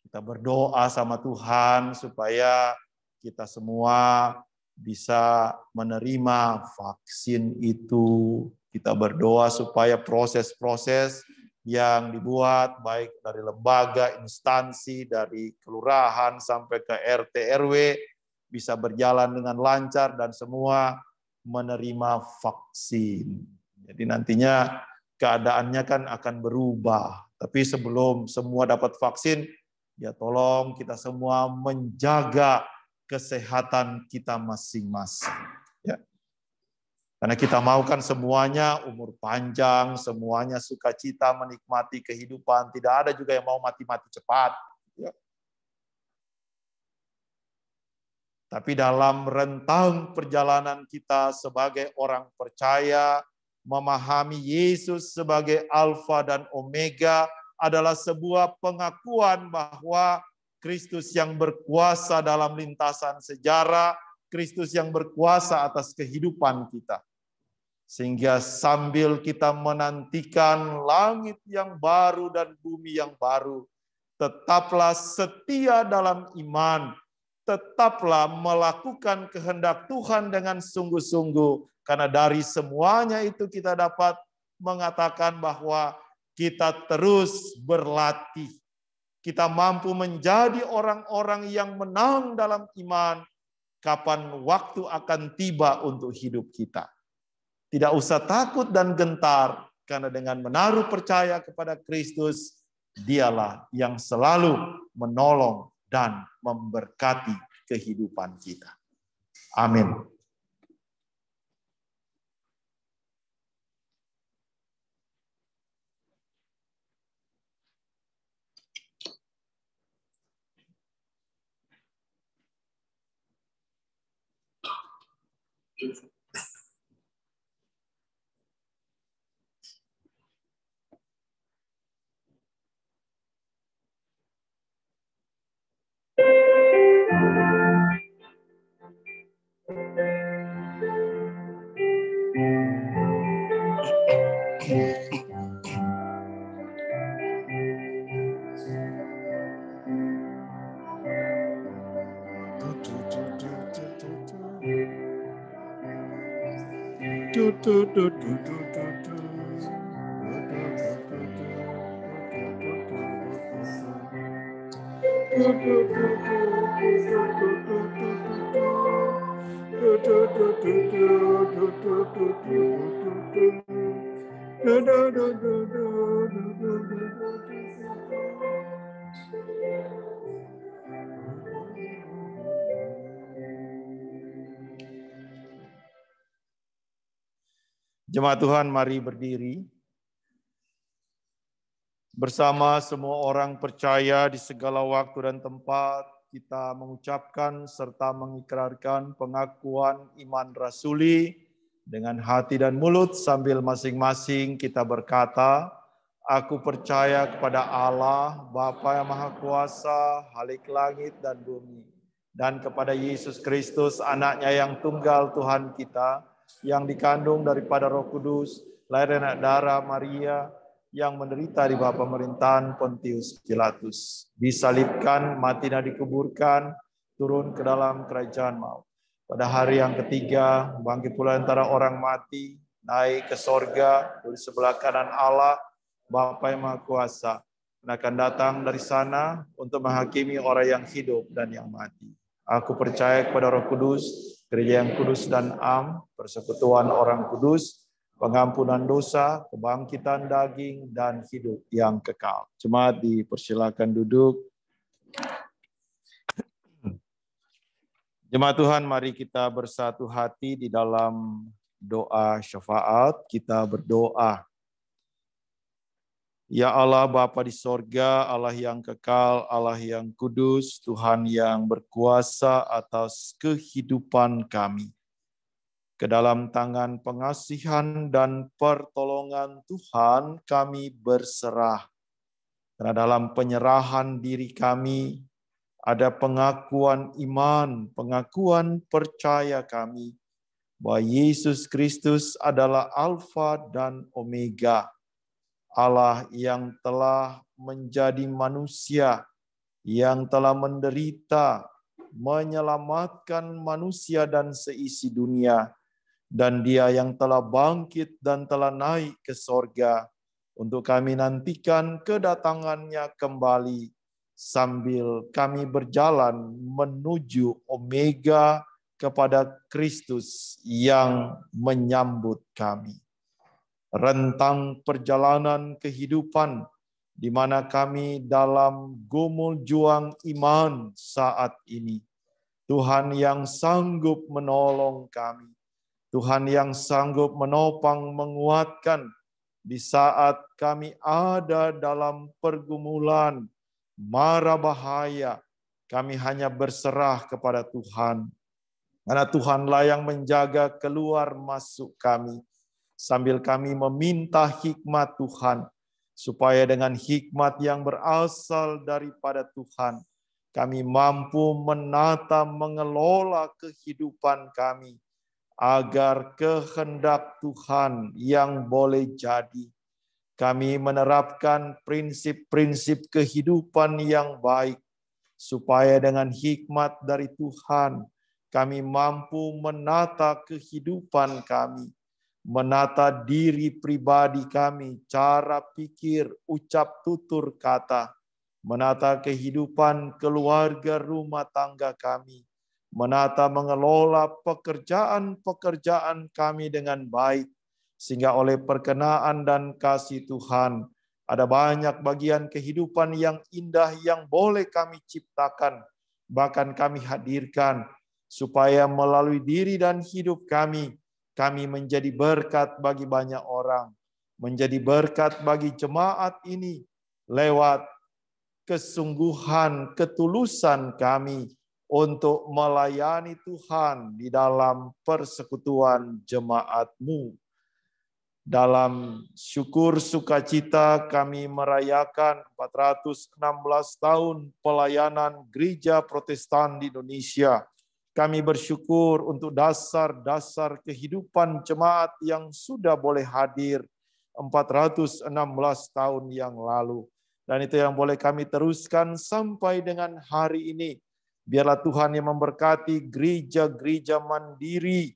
Kita berdoa sama Tuhan supaya kita semua bisa menerima vaksin itu. Kita berdoa supaya proses-proses yang dibuat baik dari lembaga, instansi, dari kelurahan sampai ke RT RW bisa berjalan dengan lancar dan semua menerima vaksin. Jadi nantinya keadaannya kan akan berubah. Tapi sebelum semua dapat vaksin, ya tolong kita semua menjaga kesehatan kita masing-masing. Ya. Karena kita mau kan semuanya umur panjang, semuanya sukacita menikmati kehidupan. Tidak ada juga yang mau mati-mati cepat. Ya. Tapi dalam rentang perjalanan kita sebagai orang percaya, memahami Yesus sebagai Alfa dan Omega, adalah sebuah pengakuan bahwa Kristus yang berkuasa dalam lintasan sejarah, Kristus yang berkuasa atas kehidupan kita. Sehingga sambil kita menantikan langit yang baru dan bumi yang baru, tetaplah setia dalam iman, tetaplah melakukan kehendak Tuhan dengan sungguh-sungguh, karena dari semuanya itu kita dapat mengatakan bahwa kita terus berlatih. Kita mampu menjadi orang-orang yang menang dalam iman kapan waktu akan tiba untuk hidup kita. Tidak usah takut dan gentar, karena dengan menaruh percaya kepada Kristus, Dialah yang selalu menolong dan memberkati kehidupan kita. Amin. Jemaat Tuhan, mari berdiri. Bersama semua orang percaya di segala waktu dan tempat, kita mengucapkan serta mengikrarkan pengakuan iman rasuli dengan hati dan mulut sambil masing-masing kita berkata, aku percaya kepada Allah, Bapa yang Maha Kuasa, Khalik langit dan bumi, dan kepada Yesus Kristus, anaknya yang tunggal Tuhan kita, yang dikandung daripada Roh Kudus, lahir dari darah Maria, yang menderita di bawah pemerintahan Pontius Pilatus, disalibkan, mati dan dikuburkan, turun ke dalam kerajaan maut. Pada hari yang ketiga, bangkit pula antara orang mati, naik ke sorga, di sebelah kanan Allah, Bapa yang Maha Kuasa, dan akan datang dari sana untuk menghakimi orang yang hidup dan yang mati. Aku percaya kepada Roh Kudus, gereja yang kudus dan am, persekutuan orang kudus, pengampunan dosa, kebangkitan daging, dan hidup yang kekal. Jemaat dipersilakan duduk. Jemaat Tuhan, mari kita bersatu hati di dalam doa syafaat. Kita berdoa. Ya Allah Bapa di sorga, Allah yang kekal, Allah yang kudus, Tuhan yang berkuasa atas kehidupan kami. Ke dalam tangan pengasihan dan pertolongan Tuhan kami berserah. Karena dalam penyerahan diri kami ada pengakuan iman, pengakuan percaya kami bahwa Yesus Kristus adalah Alfa dan Omega. Allah yang telah menjadi manusia, yang telah menderita, menyelamatkan manusia dan seisi dunia, dan Dia yang telah bangkit dan telah naik ke sorga untuk kami nantikan kedatangannya kembali sambil kami berjalan menuju Omega kepada Kristus yang menyambut kami. Rentang perjalanan kehidupan di mana kami dalam gumul juang iman saat ini. Tuhan yang sanggup menolong kami. Tuhan yang sanggup menopang, menguatkan di saat kami ada dalam pergumulan, mara bahaya. Kami hanya berserah kepada Tuhan. Karena Tuhanlah yang menjaga keluar masuk kami. Sambil kami meminta hikmat Tuhan, supaya dengan hikmat yang berasal daripada Tuhan, kami mampu menata, mengelola kehidupan kami, agar kehendak Tuhan yang boleh jadi. Kami menerapkan prinsip-prinsip kehidupan yang baik, supaya dengan hikmat dari Tuhan, kami mampu menata kehidupan kami, menata diri pribadi kami, cara pikir, ucap tutur kata, menata kehidupan keluarga rumah tangga kami, menata mengelola pekerjaan-pekerjaan kami dengan baik, sehingga oleh perkenaan dan kasih Tuhan, ada banyak bagian kehidupan yang indah yang boleh kami ciptakan, bahkan kami hadirkan, supaya melalui diri dan hidup kami menjadi berkat bagi banyak orang, menjadi berkat bagi jemaat ini lewat kesungguhan, ketulusan kami untuk melayani Tuhan di dalam persekutuan jemaat-Mu. Dalam syukur sukacita kami merayakan 416 tahun pelayanan Gereja Protestan di Indonesia. Kami bersyukur untuk dasar-dasar kehidupan jemaat yang sudah boleh hadir 416 tahun yang lalu. Dan itu yang boleh kami teruskan sampai dengan hari ini. Biarlah Tuhan yang memberkati gereja-gereja mandiri,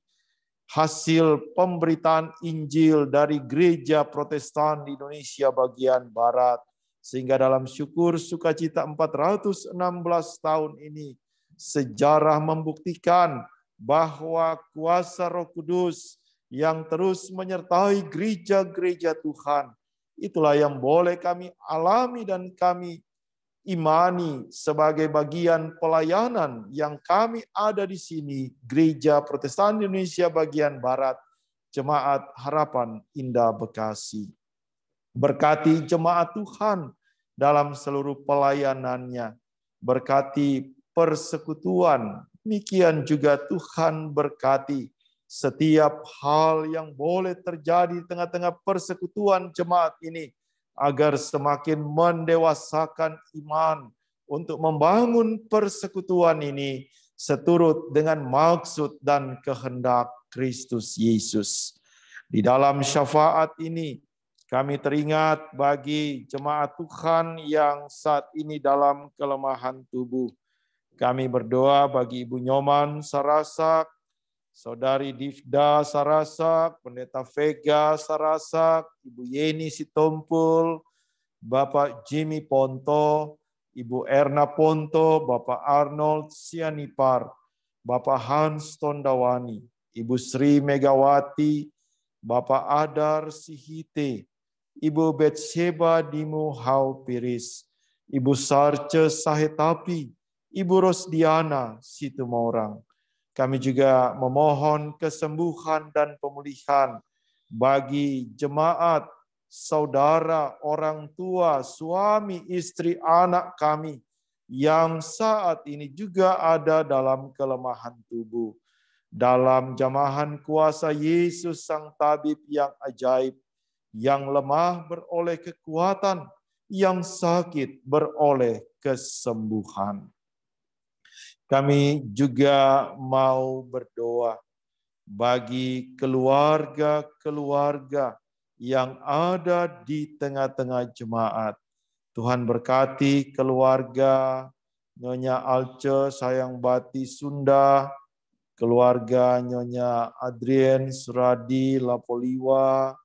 hasil pemberitaan Injil dari Gereja Protestan di Indonesia bagian Barat. Sehingga dalam syukur sukacita 416 tahun ini, sejarah membuktikan bahwa kuasa Roh Kudus yang terus menyertai gereja-gereja Tuhan, itulah yang boleh kami alami dan kami imani sebagai bagian pelayanan yang kami ada di sini, Gereja Protestan Indonesia bagian Barat, Jemaat Harapan Indah Bekasi. Berkati jemaat Tuhan dalam seluruh pelayanannya, berkati persekutuan, demikian juga Tuhan berkati setiap hal yang boleh terjadi di tengah-tengah persekutuan jemaat ini, agar semakin mendewasakan iman untuk membangun persekutuan ini seturut dengan maksud dan kehendak Kristus Yesus. Di dalam syafaat ini, kami teringat bagi jemaat Tuhan yang saat ini dalam kelemahan tubuh. Kami berdoa bagi Ibu Nyoman Sarasak, Saudari Divda Sarasak, Pendeta Vega Sarasak, Ibu Yeni Sitompul, Bapak Jimmy Ponto, Ibu Erna Ponto, Bapak Arnold Sianipar, Bapak Hans Tondawani, Ibu Sri Megawati, Bapak Adar Sihite, Ibu Betsheba Dimu Haupiris, Ibu Sarce Sahetapi, Ibu Rosdiana Situmorang. Kami juga memohon kesembuhan dan pemulihan bagi jemaat, saudara, orang tua, suami, istri, anak kami yang saat ini juga ada dalam kelemahan tubuh. Dalam jamahan kuasa Yesus Sang Tabib yang ajaib, yang lemah beroleh kekuatan, yang sakit beroleh kesembuhan. Kami juga mau berdoa bagi keluarga-keluarga yang ada di tengah-tengah jemaat. Tuhan berkati keluarga Nyonya Alce Sayangbati Sunda, keluarga Nyonya Adrien Suradi Lapoliwa,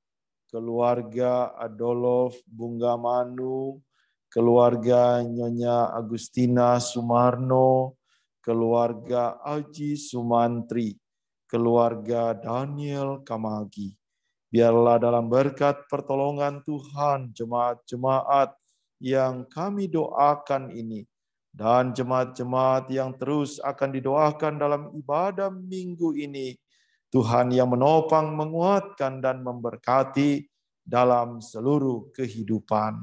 keluarga Adolf Bunggamanu, keluarga Nyonya Agustina Sumarno, keluarga Aji Sumantri, keluarga Daniel Kamagi. Biarlah dalam berkat pertolongan Tuhan, jemaat-jemaat yang kami doakan ini, dan jemaat-jemaat yang terus akan didoakan dalam ibadah minggu ini, Tuhan yang menopang, menguatkan, dan memberkati dalam seluruh kehidupan.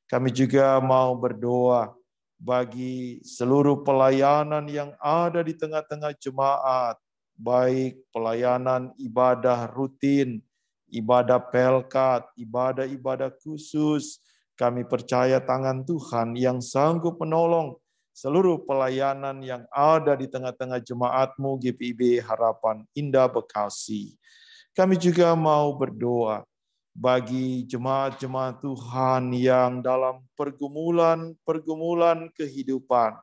Kami juga mau berdoa bagi seluruh pelayanan yang ada di tengah-tengah jemaat, baik pelayanan ibadah rutin, ibadah pelkat, ibadah-ibadah khusus. Kami percaya tangan Tuhan yang sanggup menolong seluruh pelayanan yang ada di tengah-tengah jemaat-Mu GPIB Harapan Indah Bekasi. Kami juga mau berdoa bagi jemaat-jemaat Tuhan yang dalam pergumulan kehidupan,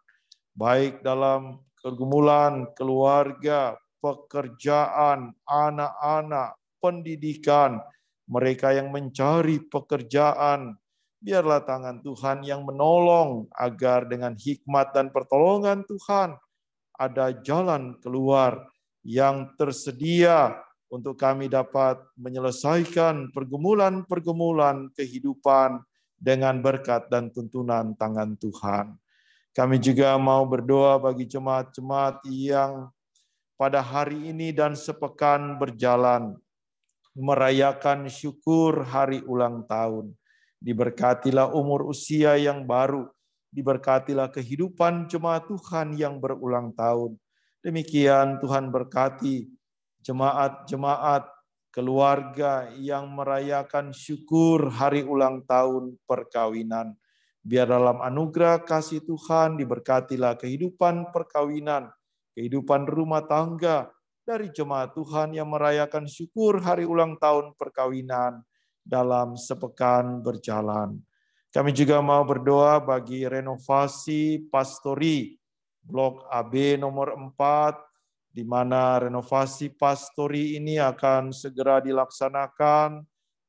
baik dalam pergumulan keluarga, pekerjaan, anak-anak, pendidikan, mereka yang mencari pekerjaan. Biarlah tangan Tuhan yang menolong agar dengan hikmat dan pertolongan Tuhan ada jalan keluar yang tersedia untuk kami dapat menyelesaikan pergumulan-pergumulan kehidupan dengan berkat dan tuntunan tangan Tuhan. Kami juga mau berdoa bagi jemaat-jemaat yang pada hari ini dan sepekan berjalan merayakan syukur hari ulang tahun. Diberkatilah umur usia yang baru, diberkatilah kehidupan jemaat Tuhan yang berulang tahun. Demikian Tuhan berkati jemaat-jemaat keluarga yang merayakan syukur hari ulang tahun perkawinan. Biar dalam anugerah kasih Tuhan diberkatilah kehidupan perkawinan, kehidupan rumah tangga dari jemaat Tuhan yang merayakan syukur hari ulang tahun perkawinan dalam sepekan berjalan. Kami juga mau berdoa bagi renovasi pastori Blok AB nomor 4, di mana renovasi pastori ini akan segera dilaksanakan.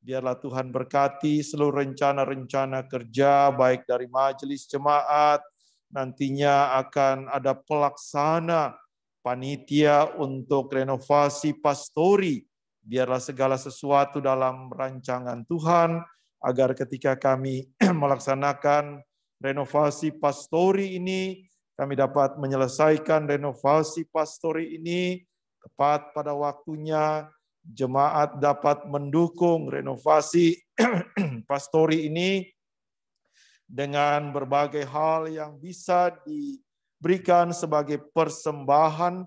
Biarlah Tuhan berkati seluruh rencana-rencana kerja, baik dari majelis jemaat, nantinya akan ada pelaksana panitia untuk renovasi pastori. Biarlah segala sesuatu dalam rancangan Tuhan, agar ketika kami melaksanakan renovasi pastori ini, kami dapat menyelesaikan renovasi pastori ini tepat pada waktunya. Jemaat dapat mendukung renovasi pastori ini dengan berbagai hal yang bisa diberikan sebagai persembahan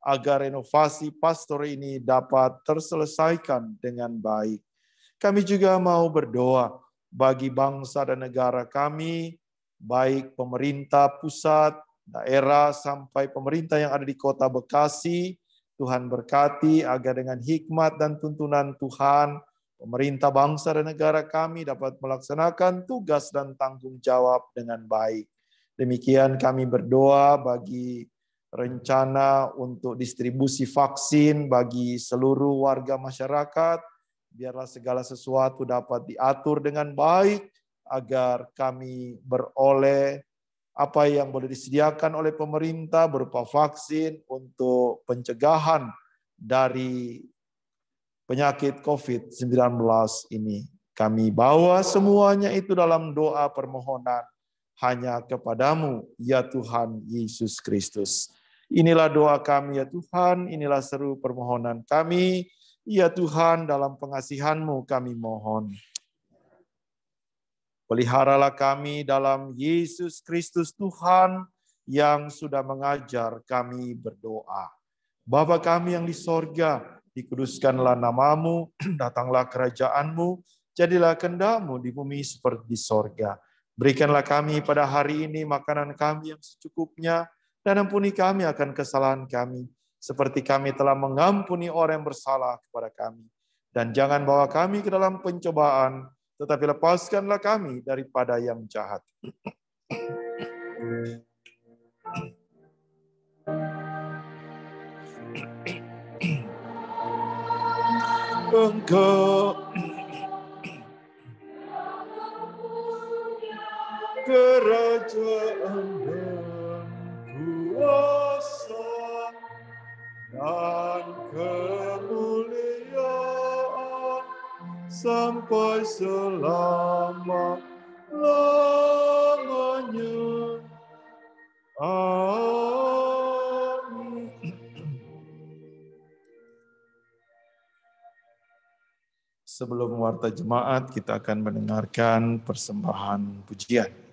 agar renovasi pastori ini dapat terselesaikan dengan baik. Kami juga mau berdoa bagi bangsa dan negara kami, baik pemerintah pusat, daerah, sampai pemerintah yang ada di kota Bekasi. Tuhan berkati agar dengan hikmat dan tuntunan Tuhan, pemerintah bangsa dan negara kami dapat melaksanakan tugas dan tanggung jawab dengan baik. Demikian kami berdoa bagi rencana untuk distribusi vaksin bagi seluruh warga masyarakat. Biarlah segala sesuatu dapat diatur dengan baik, agar kami beroleh apa yang boleh disediakan oleh pemerintah berupa vaksin untuk pencegahan dari penyakit COVID-19 ini. Kami bawa semuanya itu dalam doa permohonan hanya kepadamu, ya Tuhan Yesus Kristus. Inilah doa kami, ya Tuhan, inilah seru permohonan kami, ya Tuhan, dalam pengasihan-Mu kami mohon. Peliharalah kami dalam Yesus Kristus Tuhan yang sudah mengajar kami berdoa. Bapa kami yang di sorga, dikuduskanlah namamu, datanglah kerajaan-Mu, jadilah kehendak-Mu di bumi seperti di sorga. Berikanlah kami pada hari ini makanan kami yang secukupnya, dan ampuni kami akan kesalahan kami, seperti kami telah mengampuni orang yang bersalah kepada kami. Dan jangan bawa kami ke dalam pencobaan, tetapi lepaskanlah kami daripada yang jahat. Engkau kerajaan dan kuasa dan kemuliaan sampai selama-lamanya. Amin. Sebelum warta jemaat, kita akan mendengarkan persembahan pujian.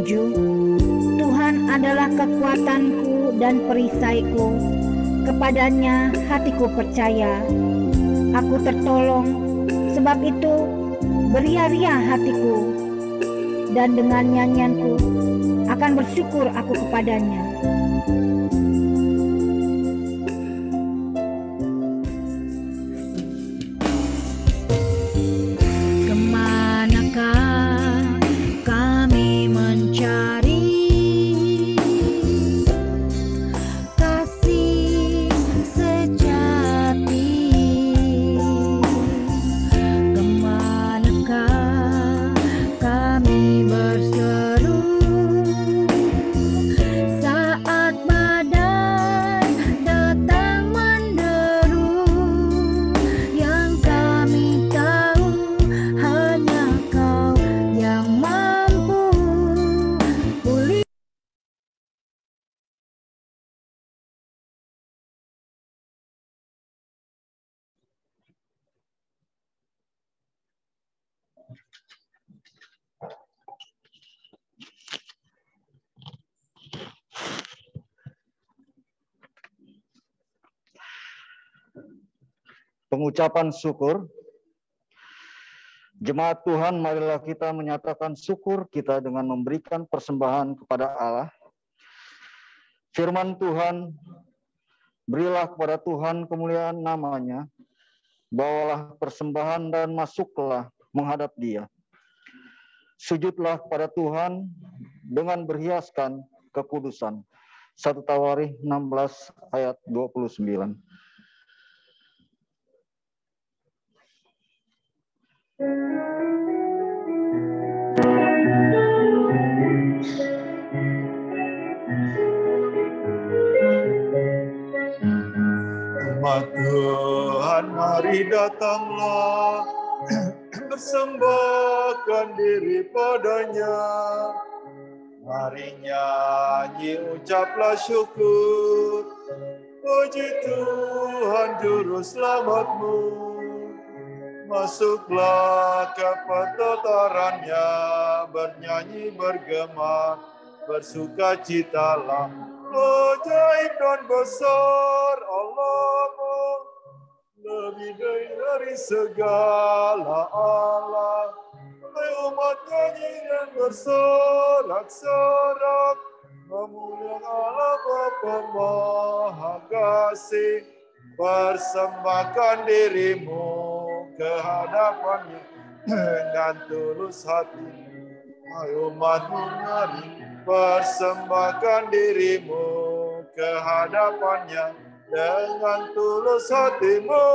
Tuhan adalah kekuatanku dan perisaiku, kepadanya hatiku percaya. Aku tertolong, sebab itu beria-ria hatiku, dan dengan nyanyianku akan bersyukur aku kepadanya. Kemanakah kami mencari kasih sejati? Kemanakah kami berseru saat badai datang menderu? Yang kami tahu hanya Kau yang mampu pulih. Pengucapan syukur. Jemaat Tuhan, marilah kita menyatakan syukur kita dengan memberikan persembahan kepada Allah. Firman Tuhan, berilah kepada Tuhan kemuliaan namanya, bawalah persembahan dan masuklah menghadap Dia. Sujudlah kepada Tuhan dengan berhiaskan kekudusan. 1 Tawarikh 16 ayat 29. Umat Tuhan, mari datanglah, persembahkan diri padanya. Mari nyanyi, ucaplah syukur, puji Tuhan Juru Selamatmu. Masuklah ke petatarannya, bernyanyi bergema, bersukacitalah. Ajaib dan besar Allahmu, lebih dari segala Allah. Hai umat nyanyi dan bersorak-sorak, memuliakan Allah Bapa Maha Kasih. Persembahkan dirimu ke hadapannya dengan tulus hati. Hai umatmu, mari persembahkan dirimu ke hadapannya dengan tulus hatimu.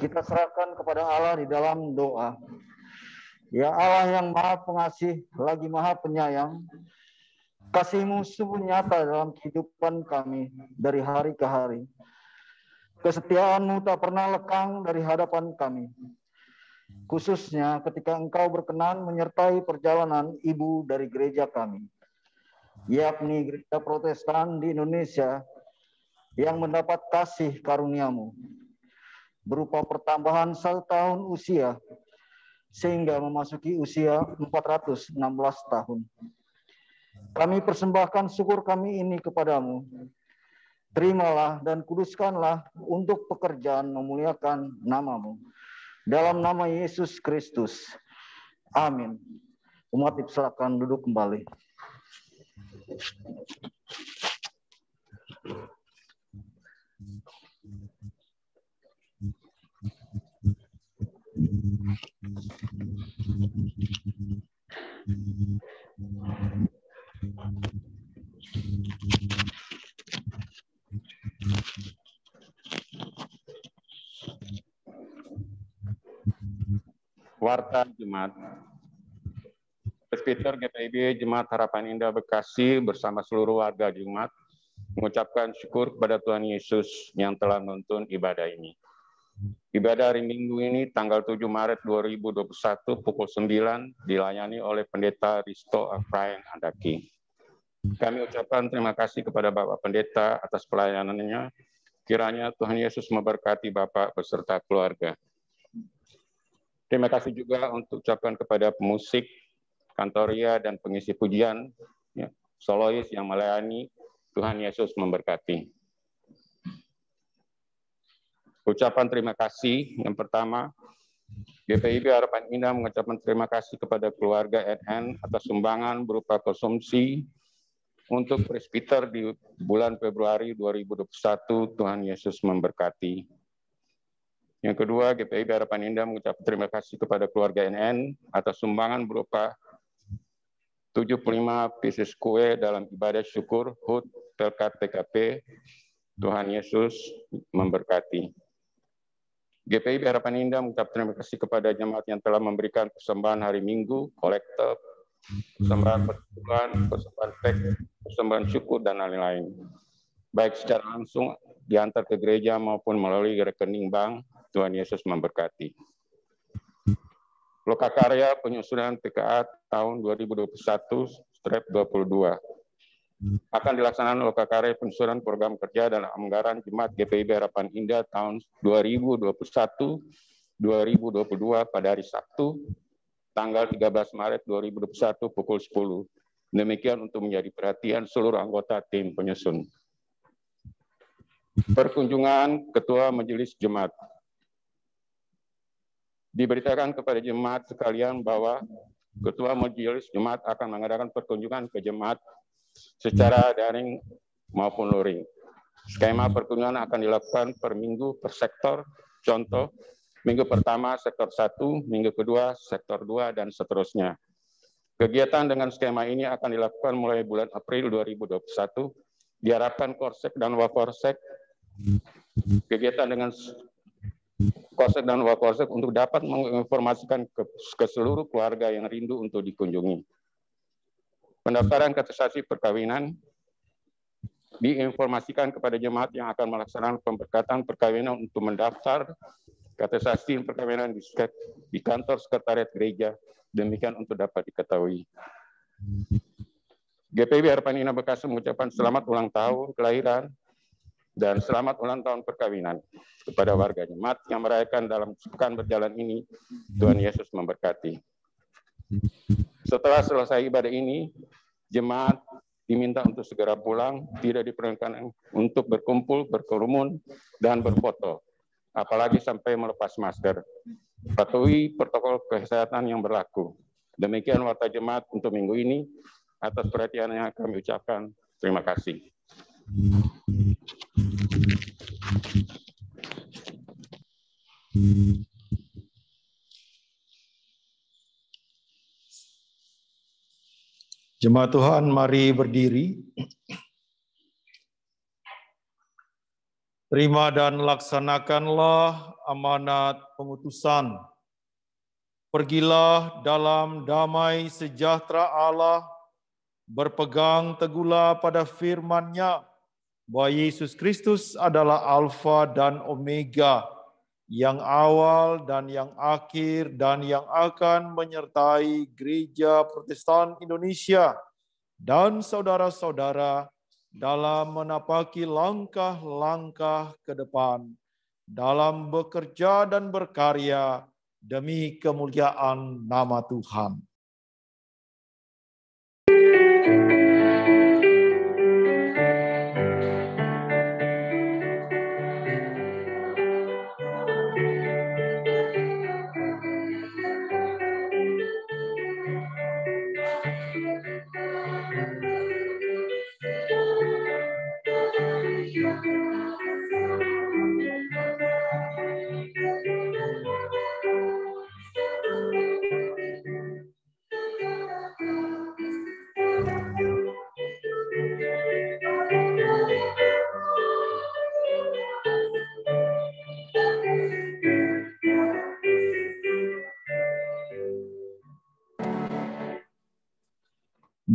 Kita serahkan kepada Allah di dalam doa. Ya Allah yang Maha Pengasih, lagi Maha Penyayang, kasih-Mu sungguh nyata dalam kehidupan kami dari hari ke hari. Kesetiaan-Mu tak pernah lekang dari hadapan kami. khususnya ketika Engkau berkenan menyertai perjalanan ibu dari gereja kami, yakni Gereja Protestan di Indonesia yang mendapat kasih karunia-Mu berupa pertambahan 1 tahun usia sehingga memasuki usia 416 tahun. Kami persembahkan syukur kami ini kepadamu. Terimalah dan kuduskanlah untuk pekerjaan memuliakan nama-Mu. Dalam nama Yesus Kristus. Amin. Umat silakan duduk kembali. Warta Jemaat. Presbiter GPIB Jemaat Harapan Indah Bekasi bersama seluruh warga Jemaat mengucapkan syukur kepada Tuhan Yesus yang telah menuntun ibadah ini. Ibadah hari Minggu ini tanggal 7 Maret 2021 pukul 9 dilayani oleh Pendeta Risto Afrain Andaki. Kami ucapkan terima kasih kepada Bapak Pendeta atas pelayanannya. Kiranya Tuhan Yesus memberkati Bapak beserta keluarga. Terima kasih juga untuk ucapkan kepada pemusik, kantoria, dan pengisi pujian, solois yang melayani. Tuhan Yesus memberkati. Ucapan terima kasih yang pertama, GPIB Harapan Indah mengucapkan terima kasih kepada keluarga NN atas sumbangan berupa konsumsi untuk presbiter di bulan Februari 2021. Tuhan Yesus memberkati. Yang kedua, GPIB Harapan Indah mengucapkan terima kasih kepada keluarga NN atas sumbangan berupa 75 pieces kue dalam ibadah syukur HUT Pelkat TKP. Tuhan Yesus memberkati. GPIB Harapan Indah mengucapkan terima kasih kepada jemaat yang telah memberikan persembahan hari Minggu, kolektor, persembahan persembahan, persembahan teks, persembahan syukur, dan lain-lain. Baik secara langsung diantar ke gereja maupun melalui rekening bank. Tuhan Yesus memberkati. Lokakarya penyusunan PKA tahun 2021/22 akan dilaksanakan lokakarya penyusunan program kerja dan anggaran Jemaat GPIB Harapan Indah tahun 2021-2022 pada hari Sabtu, tanggal 13 Maret 2021 pukul 10. Demikian untuk menjadi perhatian seluruh anggota tim penyusun. Perkunjungan Ketua Majelis Jemaat. Diberitakan kepada jemaat sekalian bahwa Ketua Majelis Jemaat akan mengadakan perkunjungan ke jemaat secara daring maupun luring. Skema perkunjungan akan dilakukan per minggu per sektor. Contoh, minggu pertama sektor 1, minggu kedua sektor 2, dan seterusnya. Kegiatan dengan skema ini akan dilakukan mulai bulan April 2021. Diharapkan Korsek dan Wakorsek kegiatan dengan Korsek dan Wakorsek untuk dapat menginformasikan ke seluruh keluarga yang rindu untuk dikunjungi. Pendaftaran atestasi perkawinan diinformasikan kepada jemaat yang akan melaksanakan pemberkatan perkawinan untuk mendaftar atestasi perkawinan di kantor sekretariat gereja. Demikian untuk dapat diketahui. GPIB Harapan Indah Bekasi mengucapkan selamat ulang tahun kelahiran dan selamat ulang tahun perkawinan kepada warga jemaat yang merayakan dalam pekan berjalan ini. Tuhan Yesus memberkati. Setelah selesai ibadah ini, jemaat diminta untuk segera pulang, tidak diperkenankan untuk berkumpul, berkerumun, dan berfoto, apalagi sampai melepas masker. Patuhi protokol kesehatan yang berlaku. Demikian warta jemaat untuk minggu ini. Atas perhatiannya kami ucapkan terima kasih. Jemaat Tuhan, mari berdiri. Terima dan laksanakanlah amanat pengutusan. Pergilah dalam damai sejahtera Allah, berpegang teguhlah pada firman-Nya bahwa Yesus Kristus adalah Alfa dan Omega, yang awal dan yang akhir dan yang akan menyertai Gereja Protestan Indonesia dan saudara-saudara dalam menapaki langkah-langkah ke depan, dalam bekerja dan berkarya demi kemuliaan nama Tuhan.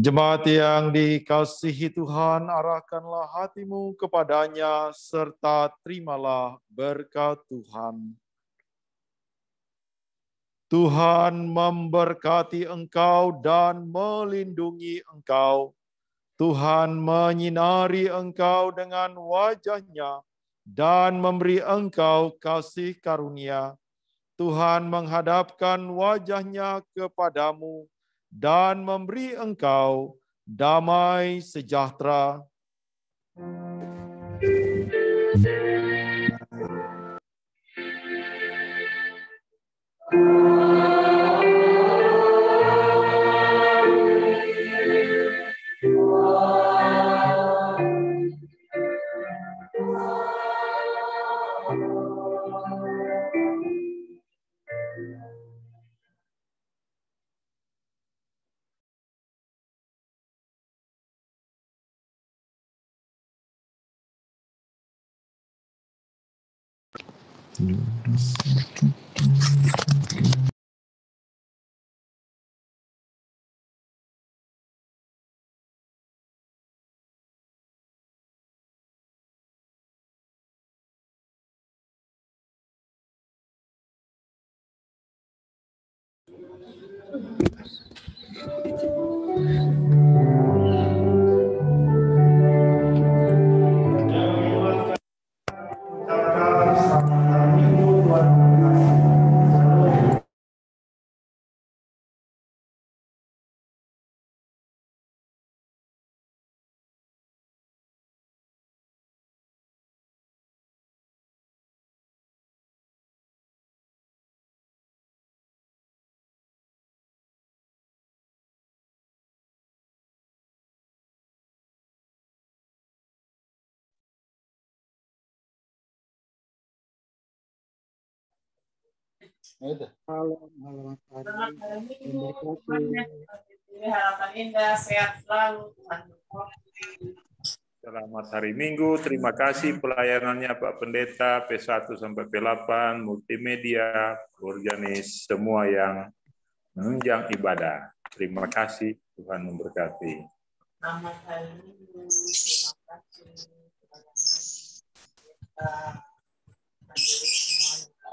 Jemaat yang dikasihi Tuhan, arahkanlah hatimu kepadanya serta terimalah berkat Tuhan. Tuhan memberkati engkau dan melindungi engkau. Tuhan menyinari engkau dengan wajah-Nya dan memberi engkau kasih karunia. Tuhan menghadapkan wajah-Nya kepadamu dan memberi engkau damai sejahtera. Harapan indah, sehat selalu. Selamat hari Minggu. Terima kasih pelayanannya Pak Pendeta P1 sampai P8, multimedia, organis, semua yang menunjang ibadah. Terima kasih, Tuhan memberkati. Selamat hari Minggu. Terima kasih kepada majelis semuanya.